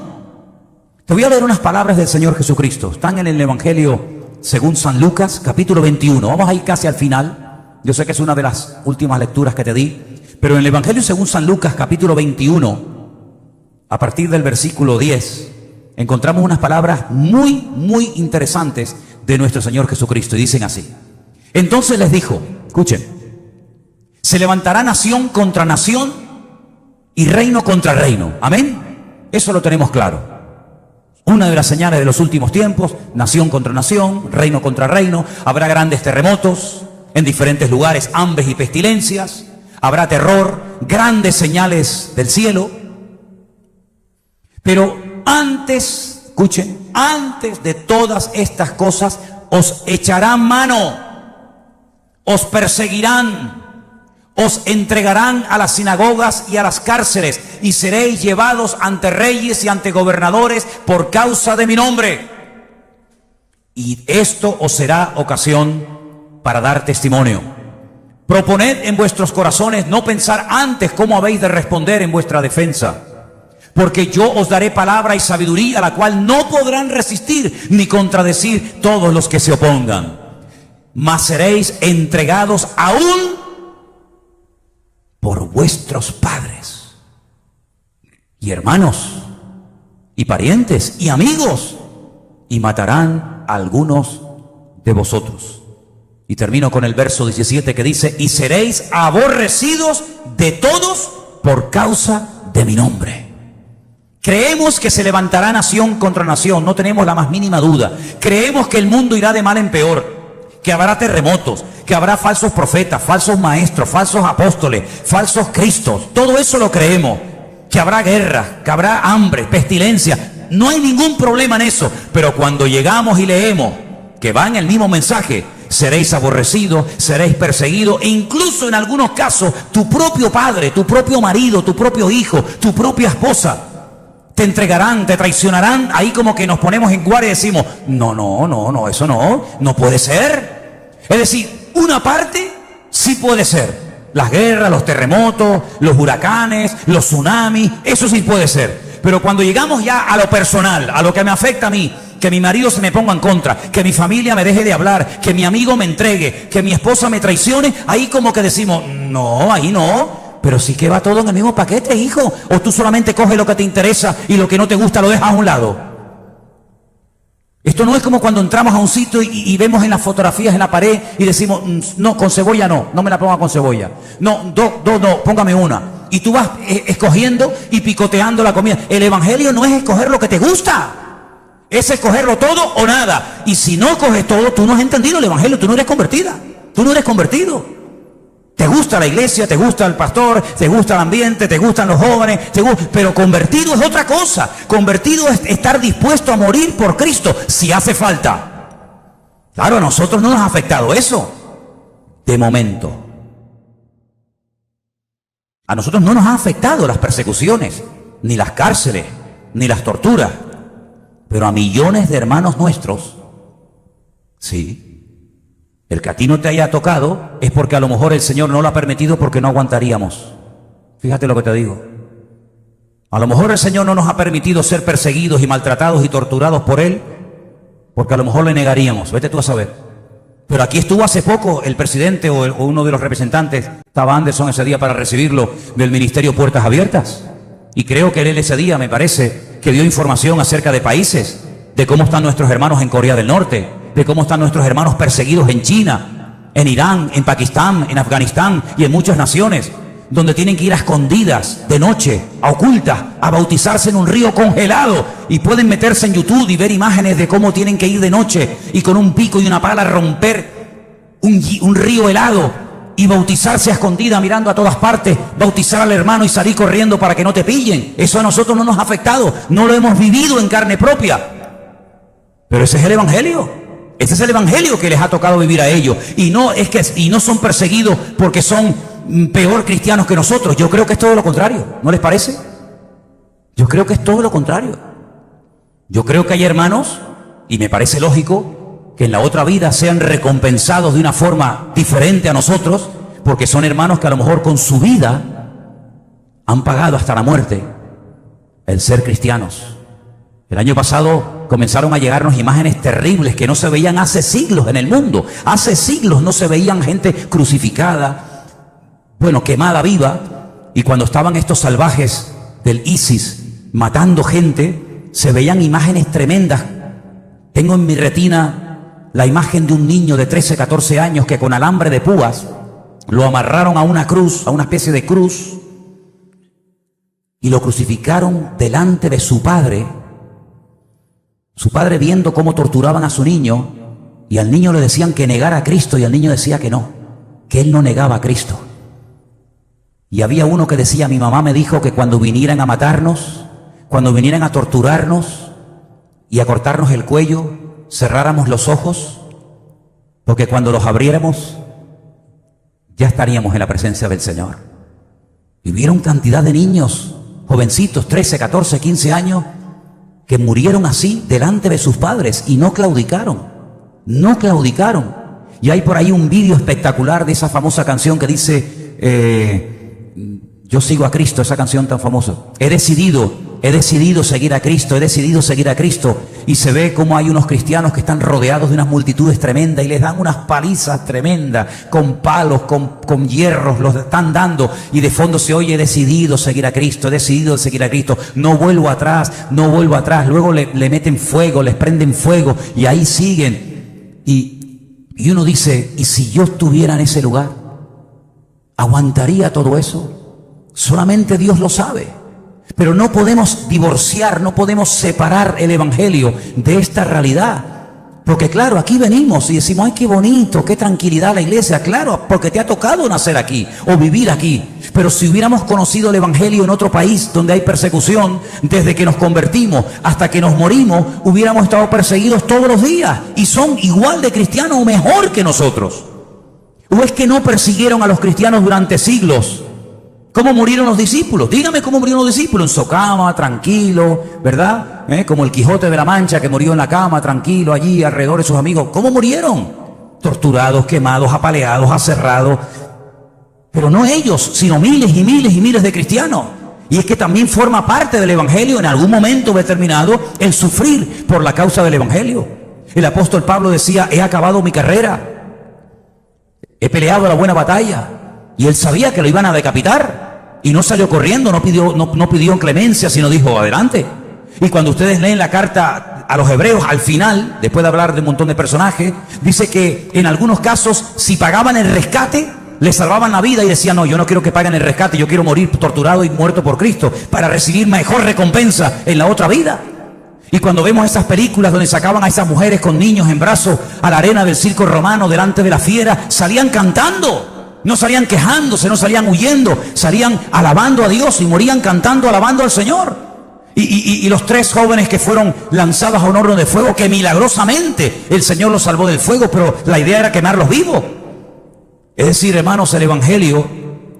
Speaker 1: Te voy a leer unas palabras del Señor Jesucristo. Están en el Evangelio según San Lucas, capítulo 21. Vamos a ir casi al final. Yo sé que es una de las últimas lecturas que te di, pero en el Evangelio según San Lucas, capítulo 21, a partir del versículo 10, encontramos unas palabras muy interesantes de nuestro Señor Jesucristo. Y dicen así: entonces les dijo, escuchen, se levantará nación contra nación y reino contra reino. Amén. Eso lo tenemos claro. Una de las señales de los últimos tiempos: nación contra nación, reino contra reino. Habrá grandes terremotos en diferentes lugares, hambres y pestilencias. Habrá terror, grandes señales del cielo. Pero antes, escuchen, antes de todas estas cosas, os echarán mano, os perseguirán, os entregarán a las sinagogas y a las cárceles, y seréis llevados ante reyes y ante gobernadores por causa de mi nombre. Y esto os será ocasión para dar testimonio. Proponed en vuestros corazones no pensar antes cómo habéis de responder en vuestra defensa, porque yo os daré palabra y sabiduría, la cual no podrán resistir ni contradecir todos los que se opongan. Mas seréis entregados aún por vuestros padres y hermanos y parientes y amigos, y matarán a algunos de vosotros. Y termino con el verso 17 que dice: y seréis aborrecidos de todos por causa de mi nombre. Creemos que se levantará nación contra nación, no tenemos la más mínima duda. Creemos que el mundo irá de mal en peor, que habrá terremotos, que habrá falsos profetas, falsos maestros, falsos apóstoles, falsos cristos. Todo eso lo creemos. Que habrá guerra, que habrá hambre, pestilencia. No hay ningún problema en eso. Pero cuando llegamos y leemos que va en el mismo mensaje: seréis aborrecidos, seréis perseguidos, e incluso en algunos casos tu propio padre, tu propio marido, tu propio hijo, tu propia esposa te entregarán, te traicionarán. Ahí como que nos ponemos en guardia y decimos: no, eso no puede ser. Es decir, una parte sí puede ser. Las guerras, los terremotos, los huracanes, los tsunamis, eso sí puede ser. Pero cuando llegamos ya a lo personal, a lo que me afecta a mí, que mi marido se me ponga en contra, que mi familia me deje de hablar, que mi amigo me entregue, que mi esposa me traicione, ahí como que decimos: no, ahí no. Pero sí que va todo en el mismo paquete, hijo. O tú solamente coges lo que te interesa y lo que no te gusta lo dejas a un lado. Esto no es como cuando entramos a un sitio y vemos en las fotografías en la pared y decimos: no, con cebolla no me la ponga con cebolla. No, no, póngame una. Y tú vas escogiendo y picoteando la comida. El evangelio no es escoger lo que te gusta, es escogerlo todo o nada. Y si no coges todo, tú no has entendido el evangelio, tú no eres convertida, tú no eres convertido. Te gusta la iglesia, te gusta el pastor, te gusta el ambiente, te gustan los jóvenes, pero convertido es otra cosa. Convertido es estar dispuesto a morir por Cristo si hace falta. Claro, a nosotros no nos ha afectado eso, de momento. A nosotros no nos ha afectado las persecuciones, ni las cárceles, ni las torturas. Pero a millones de hermanos nuestros, sí. El que a ti no te haya tocado es porque a lo mejor el Señor no lo ha permitido, porque no aguantaríamos. Fíjate lo que te digo. A lo mejor el Señor no nos ha permitido ser perseguidos y maltratados y torturados por Él, porque a lo mejor le negaríamos. Vete tú a saber. Pero aquí estuvo hace poco el presidente o uno de los representantes, estaba Anderson ese día para recibirlo, del Ministerio Puertas Abiertas. Y creo que él ese día, me parece, que dio información acerca de países, de cómo están nuestros hermanos en Corea del Norte, de cómo están nuestros hermanos perseguidos en China, en Irán, en Pakistán, en Afganistán y en muchas naciones, donde tienen que ir a escondidas, de noche, a ocultas, a bautizarse en un río congelado, y pueden meterse en YouTube y ver imágenes de cómo tienen que ir de noche y con un pico y una pala romper un río helado y bautizarse a escondida mirando a todas partes, bautizar al hermano y salir corriendo para que no te pillen. Eso a nosotros no nos ha afectado, no lo hemos vivido en carne propia, pero ese es el evangelio. Ese es el evangelio que les ha tocado vivir a ellos. Y no son perseguidos porque son peor cristianos que nosotros. Yo creo que es todo lo contrario. ¿No les parece? Yo creo que es todo lo contrario. Yo creo que hay hermanos, y me parece lógico, que en la otra vida sean recompensados de una forma diferente a nosotros, porque son hermanos que a lo mejor con su vida han pagado hasta la muerte el ser cristianos, El año pasado comenzaron a llegarnos imágenes terribles que no se veían hace siglos en el mundo. Hace siglos no se veían gente crucificada, bueno, quemada viva. Y cuando estaban estos salvajes del ISIS matando gente, se veían imágenes tremendas. Tengo en mi retina la imagen de un niño de 13, 14 años que con alambre de púas lo amarraron a una cruz, a una especie de cruz, y lo crucificaron delante de su padre. Su padre viendo cómo torturaban a su niño, y al niño le decían que negara a Cristo, y el niño decía que no, que él no negaba a Cristo. Y había uno que decía: mi mamá me dijo que cuando vinieran a matarnos, cuando vinieran a torturarnos y a cortarnos el cuello, cerráramos los ojos, porque cuando los abriéramos ya estaríamos en la presencia del Señor. Y vieron cantidad de niños, jovencitos, 13, 14, 15 años, que murieron así delante de sus padres y no claudicaron, no claudicaron. Y hay por ahí un vídeo espectacular de esa famosa canción que dice, yo sigo a Cristo, esa canción tan famosa. He decidido seguir a Cristo, he decidido seguir a Cristo. Y se ve como hay unos cristianos que están rodeados de unas multitudes tremendas y les dan unas palizas tremendas, con palos, con hierros, los están dando. Y de fondo se oye: he decidido seguir a Cristo, he decidido seguir a Cristo. No vuelvo atrás, no vuelvo atrás. Luego le meten fuego, les prenden fuego y ahí siguen. Y uno dice: ¿y si yo estuviera en ese lugar? ¿Aguantaría todo eso? Solamente Dios lo sabe. Pero no podemos divorciar, no podemos separar el Evangelio de esta realidad. Porque claro, aquí venimos y decimos: ay, qué bonito, qué tranquilidad la iglesia. Claro, porque te ha tocado nacer aquí o vivir aquí. Pero si hubiéramos conocido el Evangelio en otro país donde hay persecución, desde que nos convertimos hasta que nos morimos, hubiéramos estado perseguidos todos los días. Y son igual de cristianos o mejor que nosotros. ¿O es que no persiguieron a los cristianos durante siglos? ¿Cómo murieron los discípulos? Dígame cómo murieron los discípulos. En su cama, tranquilo, ¿verdad? Como el Quijote de la Mancha, que murió en la cama, tranquilo, allí, alrededor de sus amigos. ¿Cómo murieron? Torturados, quemados, apaleados, aserrados. Pero no ellos, sino miles y miles y miles de cristianos. Y es que también forma parte del Evangelio, en algún momento determinado, el sufrir por la causa del Evangelio. El apóstol Pablo decía: he acabado mi carrera, he peleado la buena batalla. Y él sabía que lo iban a decapitar y no salió corriendo, no pidió clemencia, sino dijo: adelante. Y cuando ustedes leen la carta a los hebreos, al final, después de hablar de un montón de personajes, dice que en algunos casos, si pagaban el rescate, les salvaban la vida y decían: no, yo no quiero que paguen el rescate, yo quiero morir torturado y muerto por Cristo para recibir mejor recompensa en la otra vida. Y cuando vemos esas películas donde sacaban a esas mujeres con niños en brazos a la arena del circo romano delante de la fiera, salían cantando. No salían quejándose, no salían huyendo, salían alabando a Dios y morían cantando, alabando al Señor. Y los 3 jóvenes que fueron lanzados a un horno de fuego, que milagrosamente el Señor los salvó del fuego, pero la idea era quemarlos vivos. Es decir, hermanos, el Evangelio,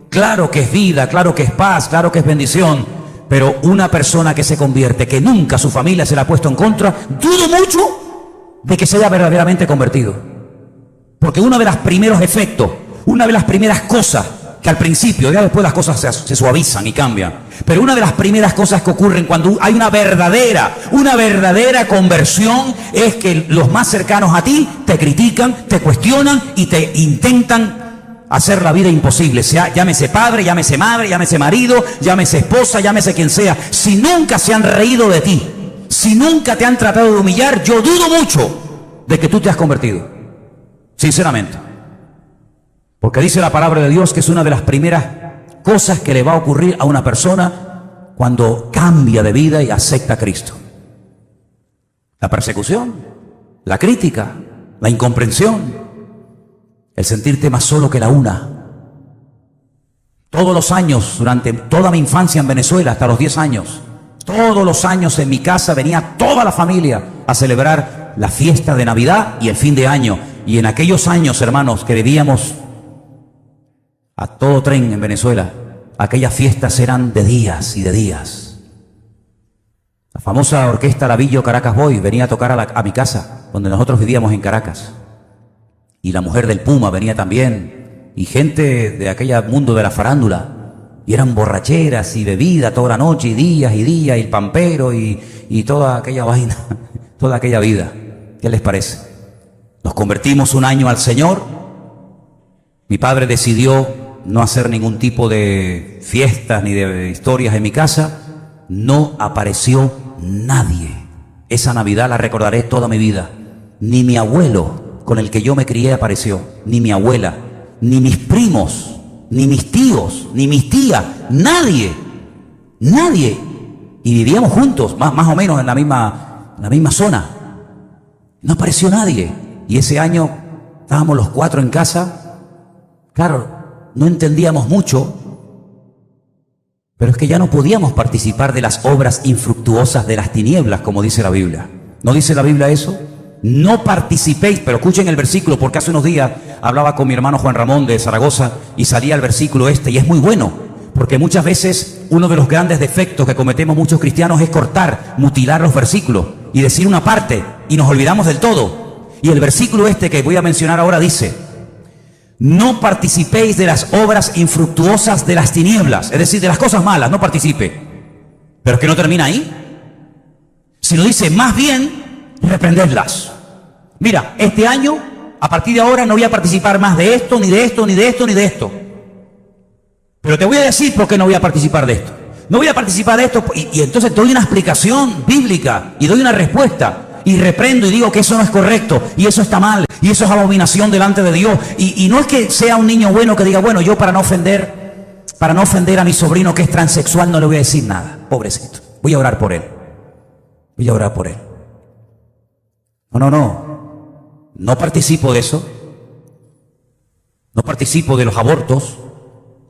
Speaker 1: claro que es vida, claro que es paz, claro que es bendición, pero una persona que se convierte, que nunca su familia se la ha puesto en contra, dudo mucho de que se haya verdaderamente convertido. Porque uno de los primeros efectos, una de las primeras cosas que al principio, ya después las cosas se suavizan y cambian, pero una de las primeras cosas que ocurren cuando hay una verdadera conversión es que los más cercanos a ti te critican, te cuestionan y te intentan hacer la vida imposible. Sea, llámese padre, llámese madre, llámese marido, llámese esposa, llámese quien sea. Si nunca se han reído de ti, si nunca te han tratado de humillar, yo dudo mucho de que tú te has convertido, sinceramente. Porque dice la palabra de Dios que es una de las primeras cosas que le va a ocurrir a una persona cuando cambia de vida y acepta a Cristo. La persecución, la crítica, la incomprensión, el sentirte más solo que la una. Todos los años, durante toda mi infancia en Venezuela, hasta los 10 años, todos los años en mi casa venía toda la familia a celebrar la fiesta de Navidad y el fin de año. Y en aquellos años, hermanos, que vivíamos a todo tren en Venezuela, aquellas fiestas eran de días y de días. La famosa orquesta Lavillo Caracas Boy venía a tocar a mi casa, donde nosotros vivíamos en Caracas. Y la mujer del Puma venía también, y gente de aquel mundo de la farándula. Y eran borracheras y bebida toda la noche, y el pampero y toda aquella vaina, toda aquella vida. ¿Qué les parece? Nos convertimos un año al Señor. Mi padre decidió no hacer ningún tipo de fiestas ni de historias en mi casa. No apareció nadie. Esa Navidad la recordaré toda mi vida. Ni mi abuelo, con el que yo me crié, apareció. Ni mi abuela, ni mis primos, ni mis tíos, ni mis tías. Nadie. Nadie. Y vivíamos juntos, más o menos en la misma zona. No apareció nadie. Y ese año estábamos los 4 en casa. Claro, no entendíamos mucho, pero es que ya no podíamos participar de las obras infructuosas de las tinieblas, como dice la Biblia. ¿No dice la Biblia eso? No participéis, pero escuchen el versículo, porque hace unos días hablaba con mi hermano Juan Ramón de Zaragoza y salía el versículo y es muy bueno, porque muchas veces uno de los grandes defectos que cometemos muchos cristianos es cortar, mutilar los versículos y decir una parte y nos olvidamos del todo. Y el versículo que voy a mencionar ahora dice: no participéis de las obras infructuosas de las tinieblas, es decir, de las cosas malas, no participe. Pero es que no termina ahí, sino dice, más bien, reprendedlas. Mira, este año, a partir de ahora, no voy a participar más de esto, ni de esto, ni de esto, ni de esto. Pero te voy a decir por qué no voy a participar de esto. No voy a participar de esto, y entonces doy una explicación bíblica, y doy una respuesta. Y reprendo y digo que eso no es correcto, y eso está mal, y eso es abominación delante de Dios. Y no es que sea un niño bueno que diga, bueno, yo para no ofender a mi sobrino que es transexual no le voy a decir nada, pobrecito, voy a orar por él. Voy a orar por él. No participo de eso. No participo de los abortos,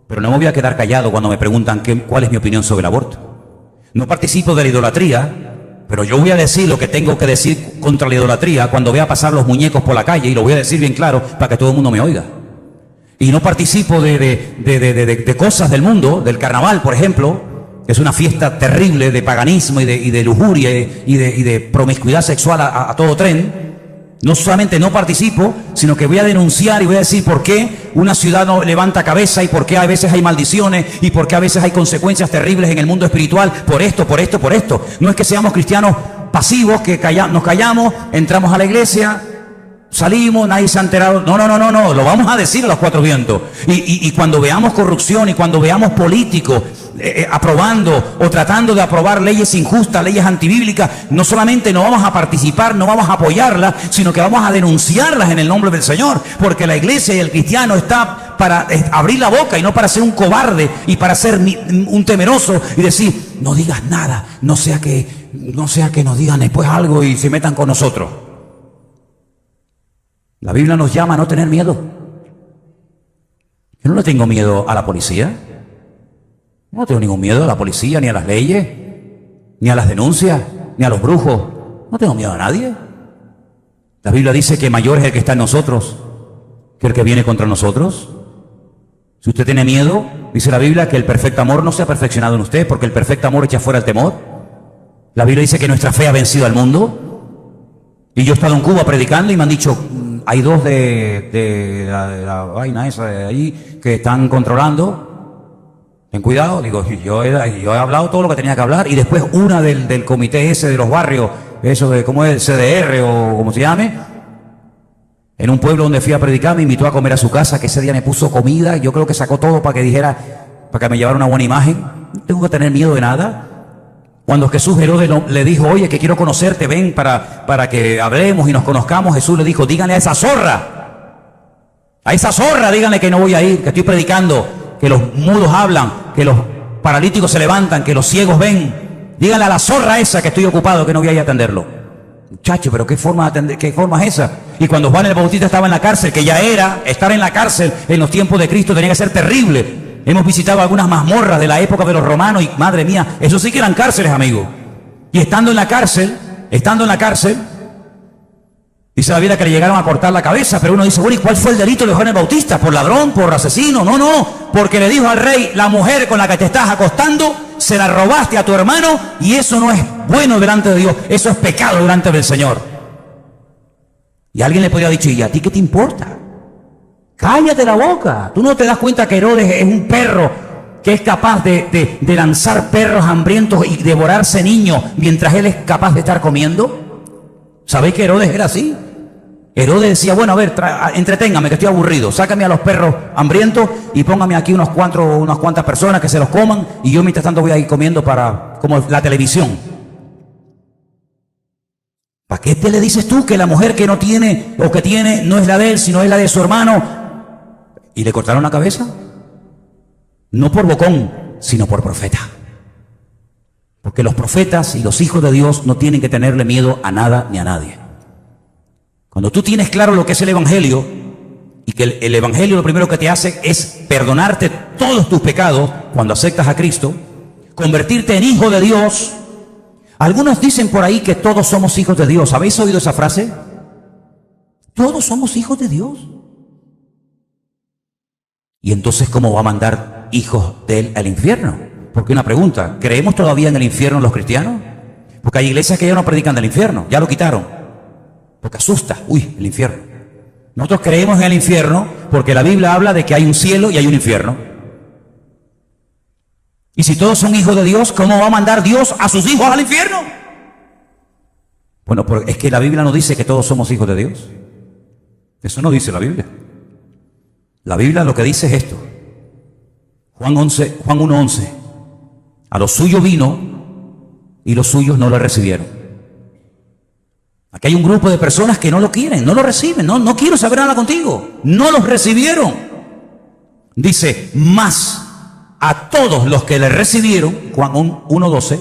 Speaker 1: pero no me voy a quedar callado cuando me preguntan cuál es mi opinión sobre el aborto. No participo de la idolatría, pero yo voy a decir lo que tengo que decir contra la idolatría cuando vea pasar los muñecos por la calle, y lo voy a decir bien claro para que todo el mundo me oiga. Y no participo de cosas del mundo, del carnaval, por ejemplo, que es una fiesta terrible de paganismo y de lujuria y de promiscuidad sexual a todo tren. No solamente no participo, sino que voy a denunciar y voy a decir por qué una ciudad no levanta cabeza, y por qué a veces hay maldiciones, y por qué a veces hay consecuencias terribles en el mundo espiritual, por esto. No es que seamos cristianos pasivos, que nos callamos, entramos a la iglesia, salimos, nadie se ha enterado. No, lo vamos a decir a los 4 vientos. Y cuando veamos corrupción, y cuando veamos políticos aprobando o tratando de aprobar leyes injustas, leyes antibíblicas, no solamente no vamos a participar, no vamos a apoyarlas, sino que vamos a denunciarlas en el nombre del Señor, porque la iglesia y el cristiano está para abrir la boca y no para ser un cobarde y para ser un temeroso y decir, no digas nada, no sea que nos digan después algo y se metan con nosotros. La Biblia nos llama a no tener miedo. Yo no le tengo miedo a la policía. No tengo ningún miedo a la policía, ni a las leyes, ni a las denuncias, ni a los brujos. No tengo miedo a nadie. La Biblia dice que mayor es el que está en nosotros que el que viene contra nosotros. Si usted tiene miedo, dice la Biblia que el perfecto amor no se ha perfeccionado en usted, porque el perfecto amor echa fuera el temor. La Biblia dice que nuestra fe ha vencido al mundo. Y yo he estado en Cuba predicando y me han dicho, hay 2 de la vaina esa de allí que están controlando. Ten cuidado, digo, yo he hablado todo lo que tenía que hablar, y después una del comité ese de los barrios, eso de, ¿cómo es? CDR o como se llame, en un pueblo donde fui a predicar, me invitó a comer a su casa, que ese día me puso comida, y yo creo que sacó todo para que dijera, para que me llevara una buena imagen. No tengo que tener miedo de nada. Cuando Jesús Herodes le dijo, oye, que quiero conocerte, ven para que hablemos y nos conozcamos, Jesús le dijo, díganle a esa zorra, díganle que no voy a ir, que estoy predicando, que los mudos hablan, que los paralíticos se levantan, que los ciegos ven. Díganle a la zorra esa que estoy ocupado, que no voy a ir a atenderlo. Muchacho, pero ¿qué forma es esa? Y cuando Juan el Bautista estaba en la cárcel, que ya era, estar en la cárcel en los tiempos de Cristo tenía que ser terrible. Hemos visitado algunas mazmorras de la época de los romanos y, madre mía, eso sí que eran cárceles, amigo. Y estando en la cárcel, dice la Biblia que le llegaron a cortar la cabeza, pero uno dice, bueno, ¿y cuál fue el delito de Juan el Bautista? ¿Por ladrón? ¿Por asesino? No, porque le dijo al rey, la mujer con la que te estás acostando, se la robaste a tu hermano, y eso no es bueno delante de Dios, eso es pecado delante del Señor. Y alguien le podría haber dicho, ¿y a ti qué te importa? Cállate la boca. Tú no te das cuenta que Herodes es un perro que es capaz de lanzar perros hambrientos y devorarse niños mientras él es capaz de estar comiendo? ¿Sabéis que Herodes era así? Herodes decía, bueno, a ver, entreténgame que estoy aburrido, sácame a los perros hambrientos y póngame aquí unas cuantas personas que se los coman y yo mientras tanto voy a ir comiendo como la televisión. ¿Para qué te le dices tú que la mujer que no tiene o que tiene no es la de él, sino es la de su hermano? ¿Y le cortaron la cabeza? No por bocón, sino por profeta. Porque los profetas y los hijos de Dios no tienen que tenerle miedo a nada ni a nadie. Cuando tú tienes claro lo que es el Evangelio, y que el Evangelio lo primero que te hace es perdonarte todos tus pecados cuando aceptas a Cristo, convertirte en hijo de Dios. Algunos dicen por ahí que todos somos hijos de Dios. ¿Habéis oído esa frase? Todos somos hijos de Dios. Y entonces, ¿cómo va a mandar hijos de Él al infierno? Porque una pregunta, ¿creemos todavía en el infierno los cristianos? Porque hay iglesias que ya no predican del infierno, ya lo quitaron. Porque asusta, uy, el infierno. Nosotros creemos en el infierno porque la Biblia habla de que hay un cielo y hay un infierno. Y si todos son hijos de Dios, ¿cómo va a mandar Dios a sus hijos al infierno? Bueno, es que la Biblia no dice que todos somos hijos de Dios. Eso no dice la Biblia. La Biblia lo que dice es esto. Juan 1:11. A los suyos vino y los suyos no lo recibieron. Aquí hay un grupo de personas que no lo quieren, no lo reciben, no quiero saber nada contigo. No los recibieron. Dice, más a todos los que le recibieron, Juan 1:12,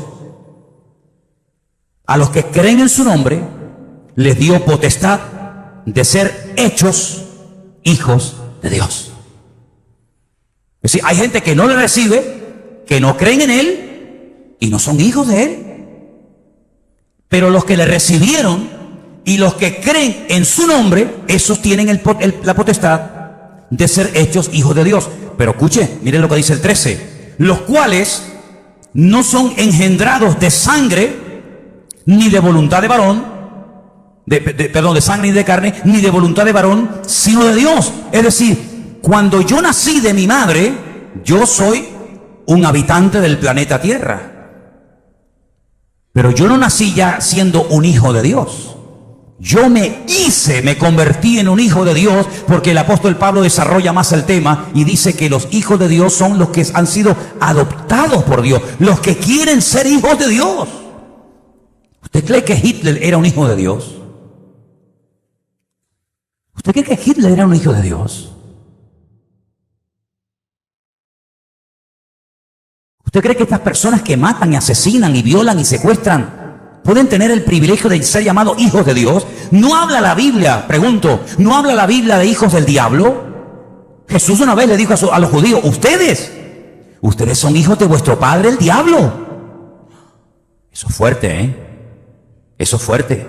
Speaker 1: a los que creen en su nombre, les dio potestad de ser hechos hijos de Dios. Es decir, hay gente que no le recibe, que no creen en Él y no son hijos de Él. Pero los que le recibieron y los que creen en su nombre, esos tienen la potestad de ser hechos hijos de Dios. Pero escuche, miren lo que dice el 13. Los cuales no son engendrados de sangre, ni de voluntad de varón, de sangre y de carne, ni de voluntad de varón, sino de Dios. Es decir, cuando yo nací de mi madre, yo soy un habitante del planeta Tierra. Pero yo no nací ya siendo un hijo de Dios. Yo me convertí en un hijo de Dios, porque el apóstol Pablo desarrolla más el tema y dice que los hijos de Dios son los que han sido adoptados por Dios, los que quieren ser hijos de Dios. ¿Usted cree que Hitler era un hijo de Dios? ¿Usted cree que Hitler era un hijo de Dios? ¿Usted cree que estas personas que matan y asesinan y violan y secuestran pueden tener el privilegio de ser llamados hijos de Dios? ¿No habla la Biblia, pregunto, no habla la Biblia de hijos del diablo? Jesús una vez le dijo a los judíos, ustedes son hijos de vuestro padre el diablo. Eso es fuerte, ¿eh? Eso es fuerte.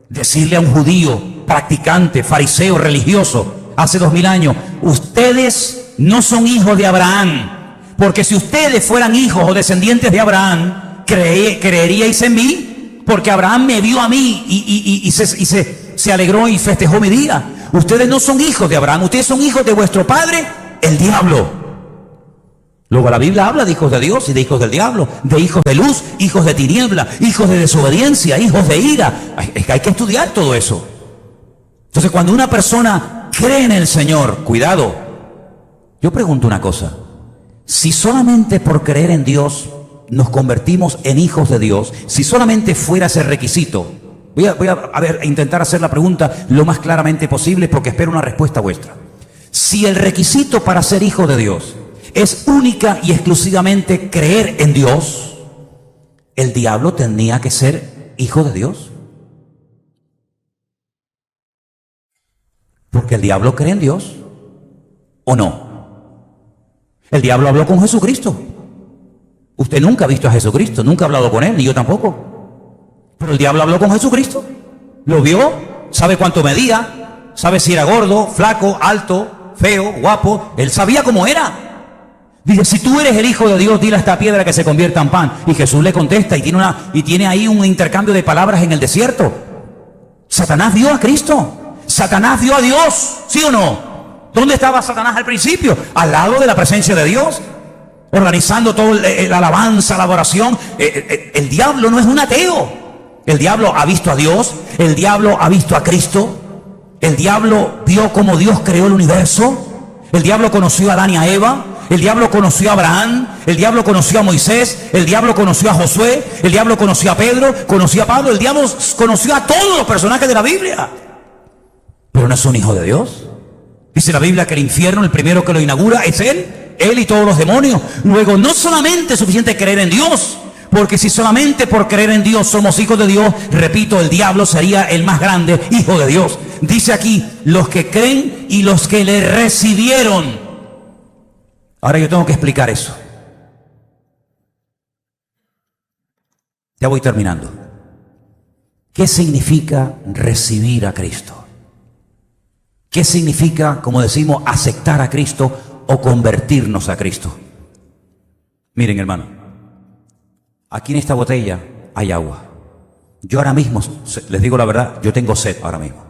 Speaker 1: Decirle a un judío, practicante, fariseo, religioso, hace 2000 años, ustedes no son hijos de Abraham, porque si ustedes fueran hijos o descendientes de Abraham, creeríais en mí, porque Abraham me vio a mí y se alegró y festejó mi día. Ustedes no son hijos de Abraham, ustedes son hijos de vuestro padre, el diablo. Luego la Biblia habla de hijos de Dios y de hijos del diablo, de hijos de luz, hijos de tiniebla, hijos de desobediencia, hijos de ira. Hay que estudiar todo eso. Entonces, cuando una persona cree en el Señor, cuidado, yo pregunto una cosa. Si solamente por creer en Dios nos convertimos en hijos de Dios, si solamente fuera ese requisito, voy a intentar hacer la pregunta lo más claramente posible porque espero una respuesta vuestra. Si el requisito para ser hijo de Dios es única y exclusivamente creer en Dios, el diablo tenía que ser hijo de Dios. Porque el diablo cree en Dios, ¿o no? El diablo habló con Jesucristo. Usted nunca ha visto a Jesucristo, nunca ha hablado con Él, ni yo tampoco. Pero el diablo habló con Jesucristo. Lo vio, sabe cuánto medía, sabe si era gordo, flaco, alto, feo, guapo. Él sabía cómo era. Dice, si tú eres el Hijo de Dios, dile a esta piedra que se convierta en pan. Y Jesús le contesta y tiene ahí un intercambio de palabras en el desierto. Satanás vio a Cristo. Satanás vio a Dios, ¿sí o no? ¿Dónde estaba Satanás al principio? Al lado de la presencia de Dios. organizando toda la alabanza, la adoración. El diablo no es un ateo. El diablo ha visto a Dios, el diablo ha visto a Cristo, el diablo vio cómo Dios creó el universo, el diablo conoció a Adán y a Eva, el diablo conoció a Abraham, el diablo conoció a Moisés, el diablo conoció a Josué, el diablo conoció a Pedro, conoció a Pablo, el diablo conoció a todos los personajes de la Biblia. Pero no es un hijo de Dios. Dice la Biblia que el infierno, el primero que lo inaugura es él y todos los demonios. Luego, no solamente es suficiente creer en Dios, porque si solamente por creer en Dios somos hijos de Dios, repito, el diablo sería el más grande hijo de Dios. Dice aquí, los que creen y los que le recibieron. Ahora yo tengo que explicar eso. Ya voy terminando. ¿Qué significa recibir a Cristo? ¿Qué significa, como decimos, aceptar a Cristo o convertirnos a Cristo? Miren, hermano, aquí en esta botella hay agua. Yo ahora mismo, les digo la verdad, yo tengo sed ahora mismo.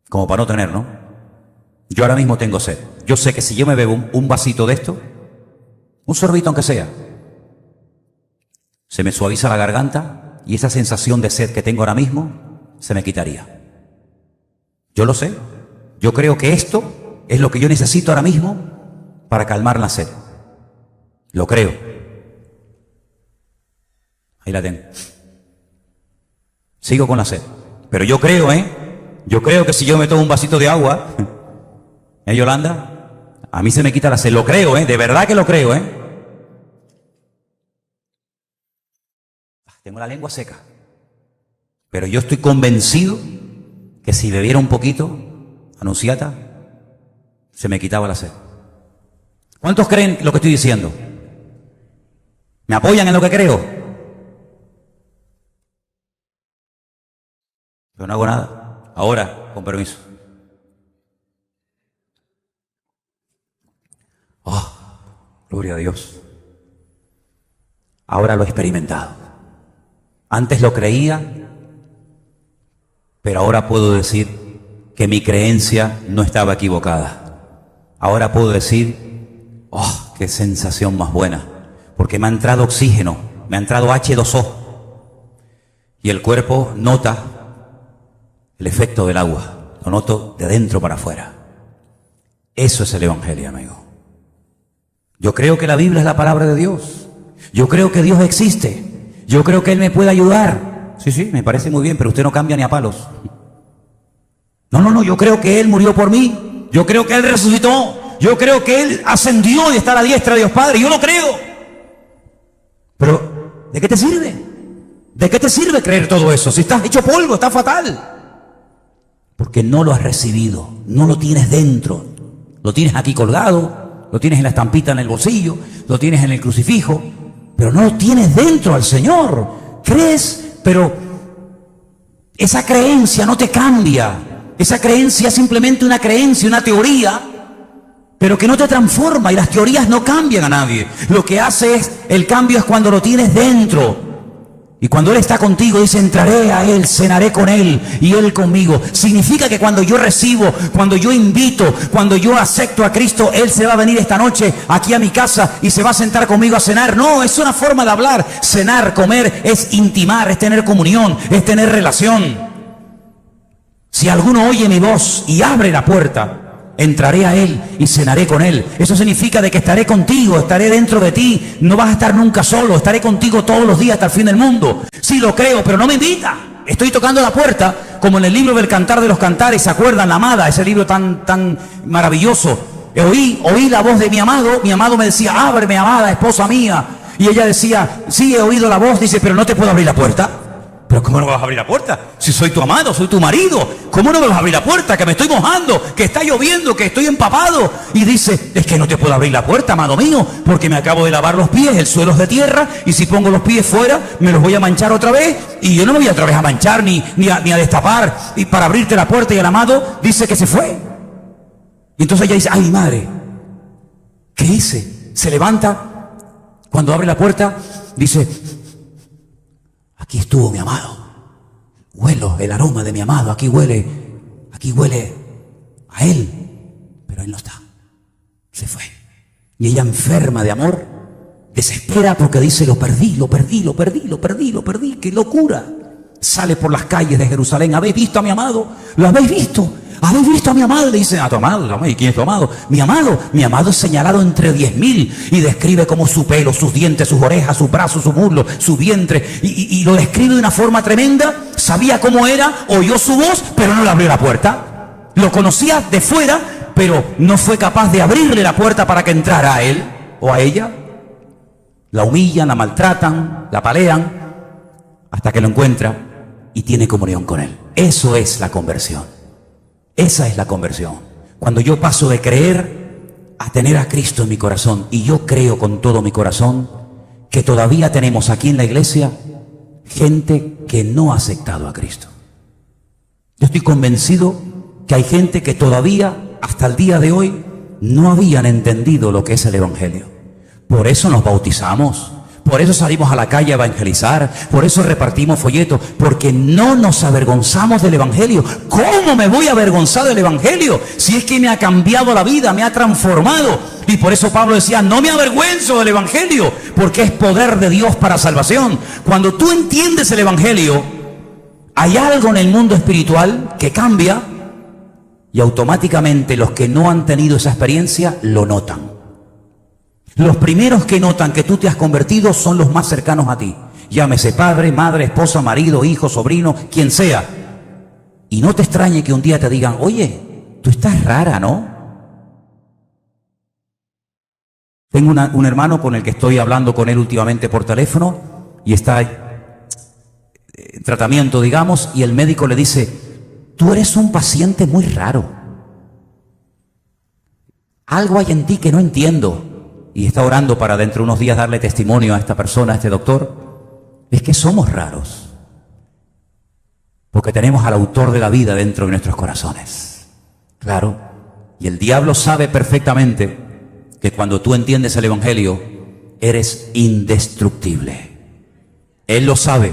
Speaker 1: Como para no tener, ¿no? Yo ahora mismo tengo sed. Yo sé que si yo me bebo un vasito de esto, un sorbito aunque sea, se me suaviza la garganta y esa sensación de sed que tengo ahora mismo se me quitaría. Yo lo sé. Yo creo que esto es lo que yo necesito ahora mismo para calmar la sed. Lo creo. Ahí la tengo. Sigo con la sed. Pero yo creo, yo creo que si yo me tomo un vasito de agua, Yolanda, a mí se me quita la sed. Lo creo, de verdad que lo creo, Tengo la lengua seca. Pero yo estoy convencido que si bebiera un poquito, Anunciata, se me quitaba la sed. ¿Cuántos creen lo que estoy diciendo? ¿Me apoyan en lo que creo? Pero no hago nada. Ahora, con permiso. Oh, gloria a Dios. Ahora lo he experimentado. Antes lo creía, pero ahora puedo decir que mi creencia no estaba equivocada. Ahora puedo decir, oh, qué sensación más buena, porque me ha entrado oxígeno, me ha entrado H2O, y el cuerpo nota el efecto del agua, lo noto de dentro para afuera. Eso es el Evangelio, amigo. Yo creo que la Biblia es la palabra de Dios. Yo creo que Dios existe. Yo creo que Él me puede ayudar. Sí, me parece muy bien, pero usted no cambia ni a palos. No, yo creo que Él murió por mí. Yo creo que Él resucitó. Yo creo que Él ascendió y está a la diestra de Dios Padre. Yo lo creo. Pero, ¿de qué te sirve? ¿De qué te sirve creer todo eso? Si estás hecho polvo, estás fatal. Porque no lo has recibido. No lo tienes dentro. Lo tienes aquí colgado. Lo tienes en la estampita en el bolsillo. Lo tienes en el crucifijo. Pero no lo tienes dentro al Señor. Crees, pero esa creencia no te cambia. Esa creencia es simplemente una creencia, una teoría, pero que no te transforma, y las teorías no cambian a nadie. Lo que hace el cambio es cuando lo tienes dentro. Y cuando Él está contigo, dice, entraré a Él, cenaré con Él y Él conmigo. Significa que cuando yo recibo, cuando yo invito, cuando yo acepto a Cristo, Él se va a venir esta noche aquí a mi casa y se va a sentar conmigo a cenar. No, es una forma de hablar. Cenar, comer, es intimar, es tener comunión, es tener relación. Si alguno oye mi voz y abre la puerta, entraré a Él y cenaré con Él. Eso significa de que estaré contigo, estaré dentro de ti. No vas a estar nunca solo, estaré contigo todos los días hasta el fin del mundo. Sí, lo creo, pero no me invita. Estoy tocando la puerta, como en el libro del Cantar de los Cantares. ¿Se acuerdan? La Amada, ese libro tan maravilloso. Oí la voz de mi amado me decía, ábreme, amada, esposa mía. Y ella decía, sí, he oído la voz, dice, pero no te puedo abrir la puerta. Pero ¿cómo no me vas a abrir la puerta? Si soy tu amado, soy tu marido. ¿Cómo no me vas a abrir la puerta? Que me estoy mojando, que está lloviendo, que estoy empapado. Y dice, es que no te puedo abrir la puerta, amado mío, porque me acabo de lavar los pies, el suelo es de tierra, y si pongo los pies fuera, me los voy a manchar otra vez, y yo no me voy otra vez a manchar, ni a destapar. Y para abrirte la puerta, y el amado dice que se fue. Y entonces ella dice, ay, madre, ¿qué hice? Se levanta, cuando abre la puerta, dice, aquí estuvo mi amado. Huelo el aroma de mi amado. Aquí huele a Él. Pero Él no está. Se fue. Y ella, enferma de amor, desespera porque dice: lo perdí, lo perdí, lo perdí, lo perdí, lo perdí, qué locura. Sale por las calles de Jerusalén: ¿habéis visto a mi amado? ¿Lo habéis visto? ¿Habéis visto a mi amado? Le dice: a tu amado. ¿Y quién es tu amado? Mi amado es señalado entre 10.000, y describe como su pelo, sus dientes, sus orejas, sus brazos, su muslo, su vientre, y lo describe de una forma tremenda. Sabía cómo era, oyó su voz, pero no le abrió la puerta. Lo conocía de fuera, pero no fue capaz de abrirle la puerta para que entrara a él o a ella. La humillan, la maltratan, la palean, hasta que lo encuentra y tiene comunión con él. Eso es la conversión. Esa es la conversión. Cuando yo paso de creer a tener a Cristo en mi corazón, y yo creo con todo mi corazón que todavía tenemos aquí en la iglesia gente que no ha aceptado a Cristo. Yo estoy convencido que hay gente que todavía, hasta el día de hoy, no habían entendido lo que es el Evangelio. Por eso nos bautizamos, por eso salimos a la calle a evangelizar, por eso repartimos folletos, porque no nos avergonzamos del Evangelio. ¿Cómo me voy a avergonzar del Evangelio si es que me ha cambiado la vida, me ha transformado? Y por eso Pablo decía: no me avergüenzo del Evangelio, porque es poder de Dios para salvación. Cuando tú entiendes el Evangelio, hay algo en el mundo espiritual que cambia, y automáticamente los que no han tenido esa experiencia lo notan. Los primeros que notan que tú te has convertido son los más cercanos a ti. Llámese padre, madre, esposa, marido, hijo, sobrino, quien sea. Y no te extrañe que un día te digan: oye, tú estás rara, ¿no? Tengo un hermano con el que estoy hablando con él últimamente por teléfono, y está en tratamiento, digamos, y el médico le dice: tú eres un paciente muy raro. Algo hay en ti que no entiendo. Y está orando para dentro de unos días darle testimonio a esta persona, a este doctor. Es que somos raros, porque tenemos al autor de la vida dentro de nuestros corazones. Claro. Y el diablo sabe perfectamente que cuando tú entiendes el Evangelio, eres indestructible. Él lo sabe.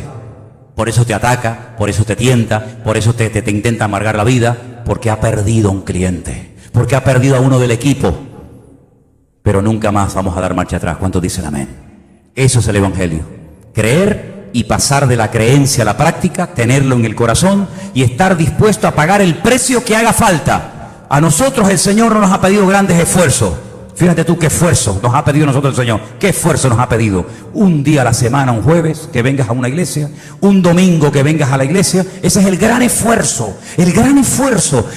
Speaker 1: Por eso te ataca, por eso te tienta, por eso te intenta amargar la vida, porque ha perdido un cliente, porque ha perdido a uno del equipo. Pero nunca más vamos a dar marcha atrás. ¿Cuántos dicen amén? Eso es el Evangelio. Creer y pasar de la creencia a la práctica, tenerlo en el corazón y estar dispuesto a pagar el precio que haga falta. A nosotros el Señor no nos ha pedido grandes esfuerzos. Fíjate tú qué esfuerzo nos ha pedido nosotros el Señor. ¿Qué esfuerzo nos ha pedido? Un día a la semana, un jueves, que vengas a una iglesia. Un domingo que vengas a la iglesia. Ese es el gran esfuerzo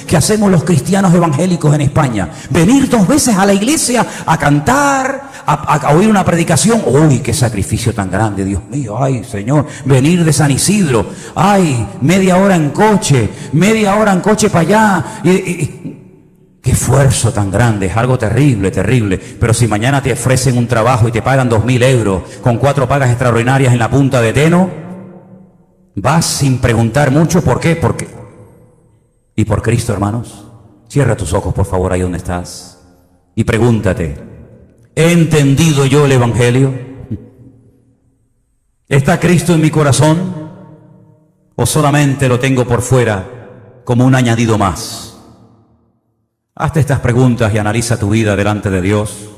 Speaker 1: que hacemos los cristianos evangélicos en España. Venir 2 veces a la iglesia a cantar, a oír una predicación. ¡Uy, qué sacrificio tan grande, Dios mío! ¡Ay, Señor! Venir de San Isidro. ¡Ay, media hora en coche para allá! ¡Qué esfuerzo tan grande! Es algo terrible, terrible. Pero si mañana te ofrecen un trabajo y te pagan 2.000 euros con 4 pagas extraordinarias en la punta de Teno, vas sin preguntar mucho. ¿Por qué? Y por Cristo, hermanos. Cierra tus ojos, por favor, ahí donde estás. Y pregúntate: ¿he entendido yo el Evangelio? ¿Está Cristo en mi corazón? ¿O solamente lo tengo por fuera como un añadido más? Hazte estas preguntas y analiza tu vida delante de Dios,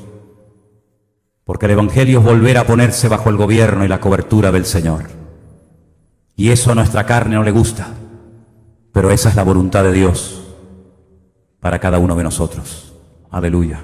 Speaker 1: porque el Evangelio es volver a ponerse bajo el gobierno y la cobertura del Señor. Y eso a nuestra carne no le gusta, pero esa es la voluntad de Dios para cada uno de nosotros. Aleluya.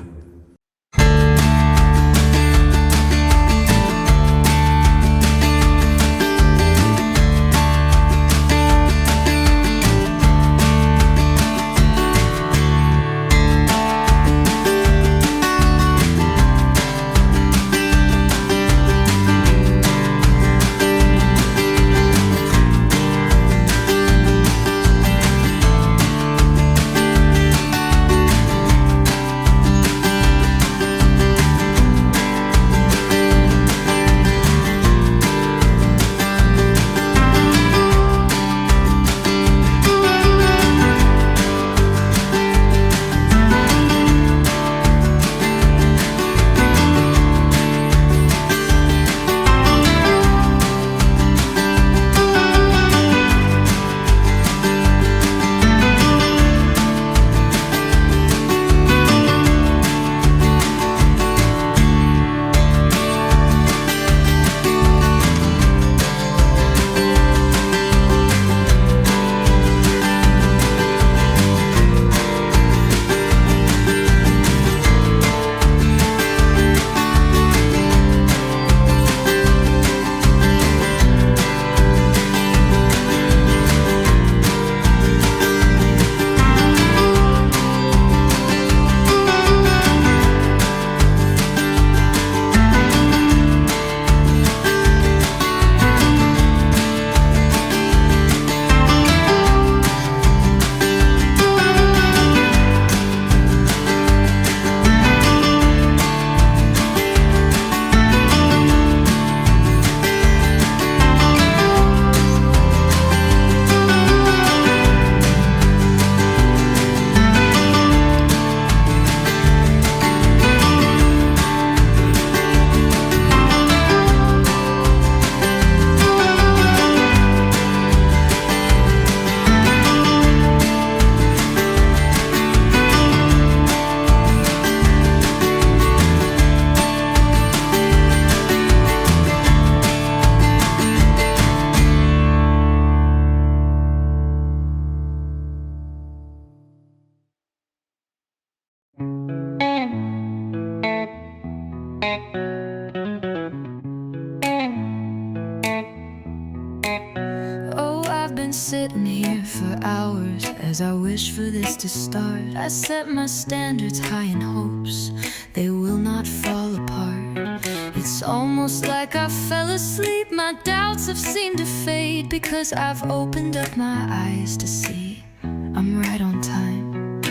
Speaker 2: sitting here for hours as I wish for this to start. I set my standards high in hopes they will not fall apart. It's almost like I fell asleep. My doubts have seemed to fade because I've opened up my eyes to see I'm right on time.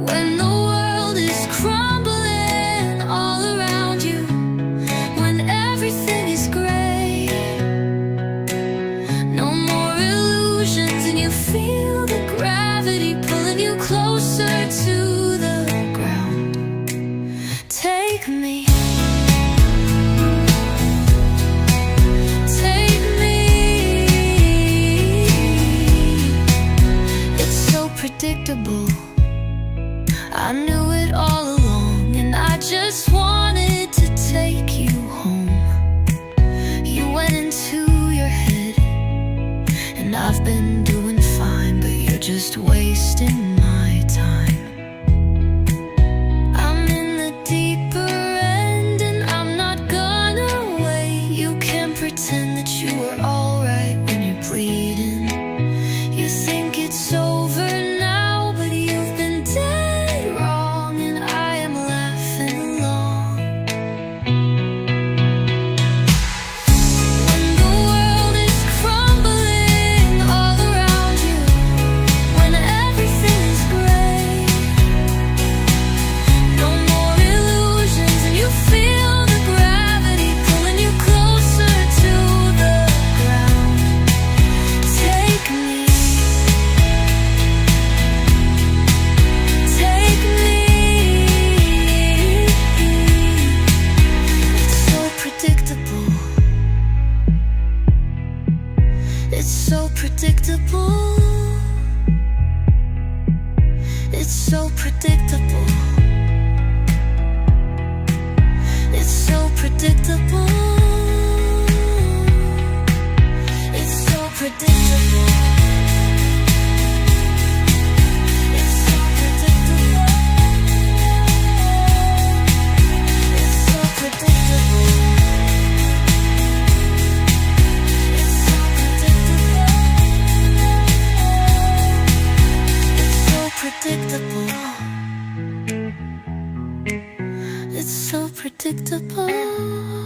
Speaker 2: When the world is crumbling all around you, when everything is gray, no more illusions, and you feel the gravity pulling you closer to the ground. Take me, take me. It's so predictable, I knew it all along, and I just wanted to take you home. You went into your head, and I've been doing fine, but you're just wasting my time. I'm in the deeper end, and I'm not gonna wait. You can't pretend that you were alright when you're bleeding. You think it's over now, but you've been dead wrong, and I am laughing along. When the world is crumbling all around you, when everything is gray, no more illusions, and you feel the gravity pulling you closer to the ground. Take me, take me. It's so predictable. It's so predictable. It's so predictable. It's so predictable. It's so predictable. It's so predictable. It's so predictable. It's so predictable. It's so predictable. It's so predictable.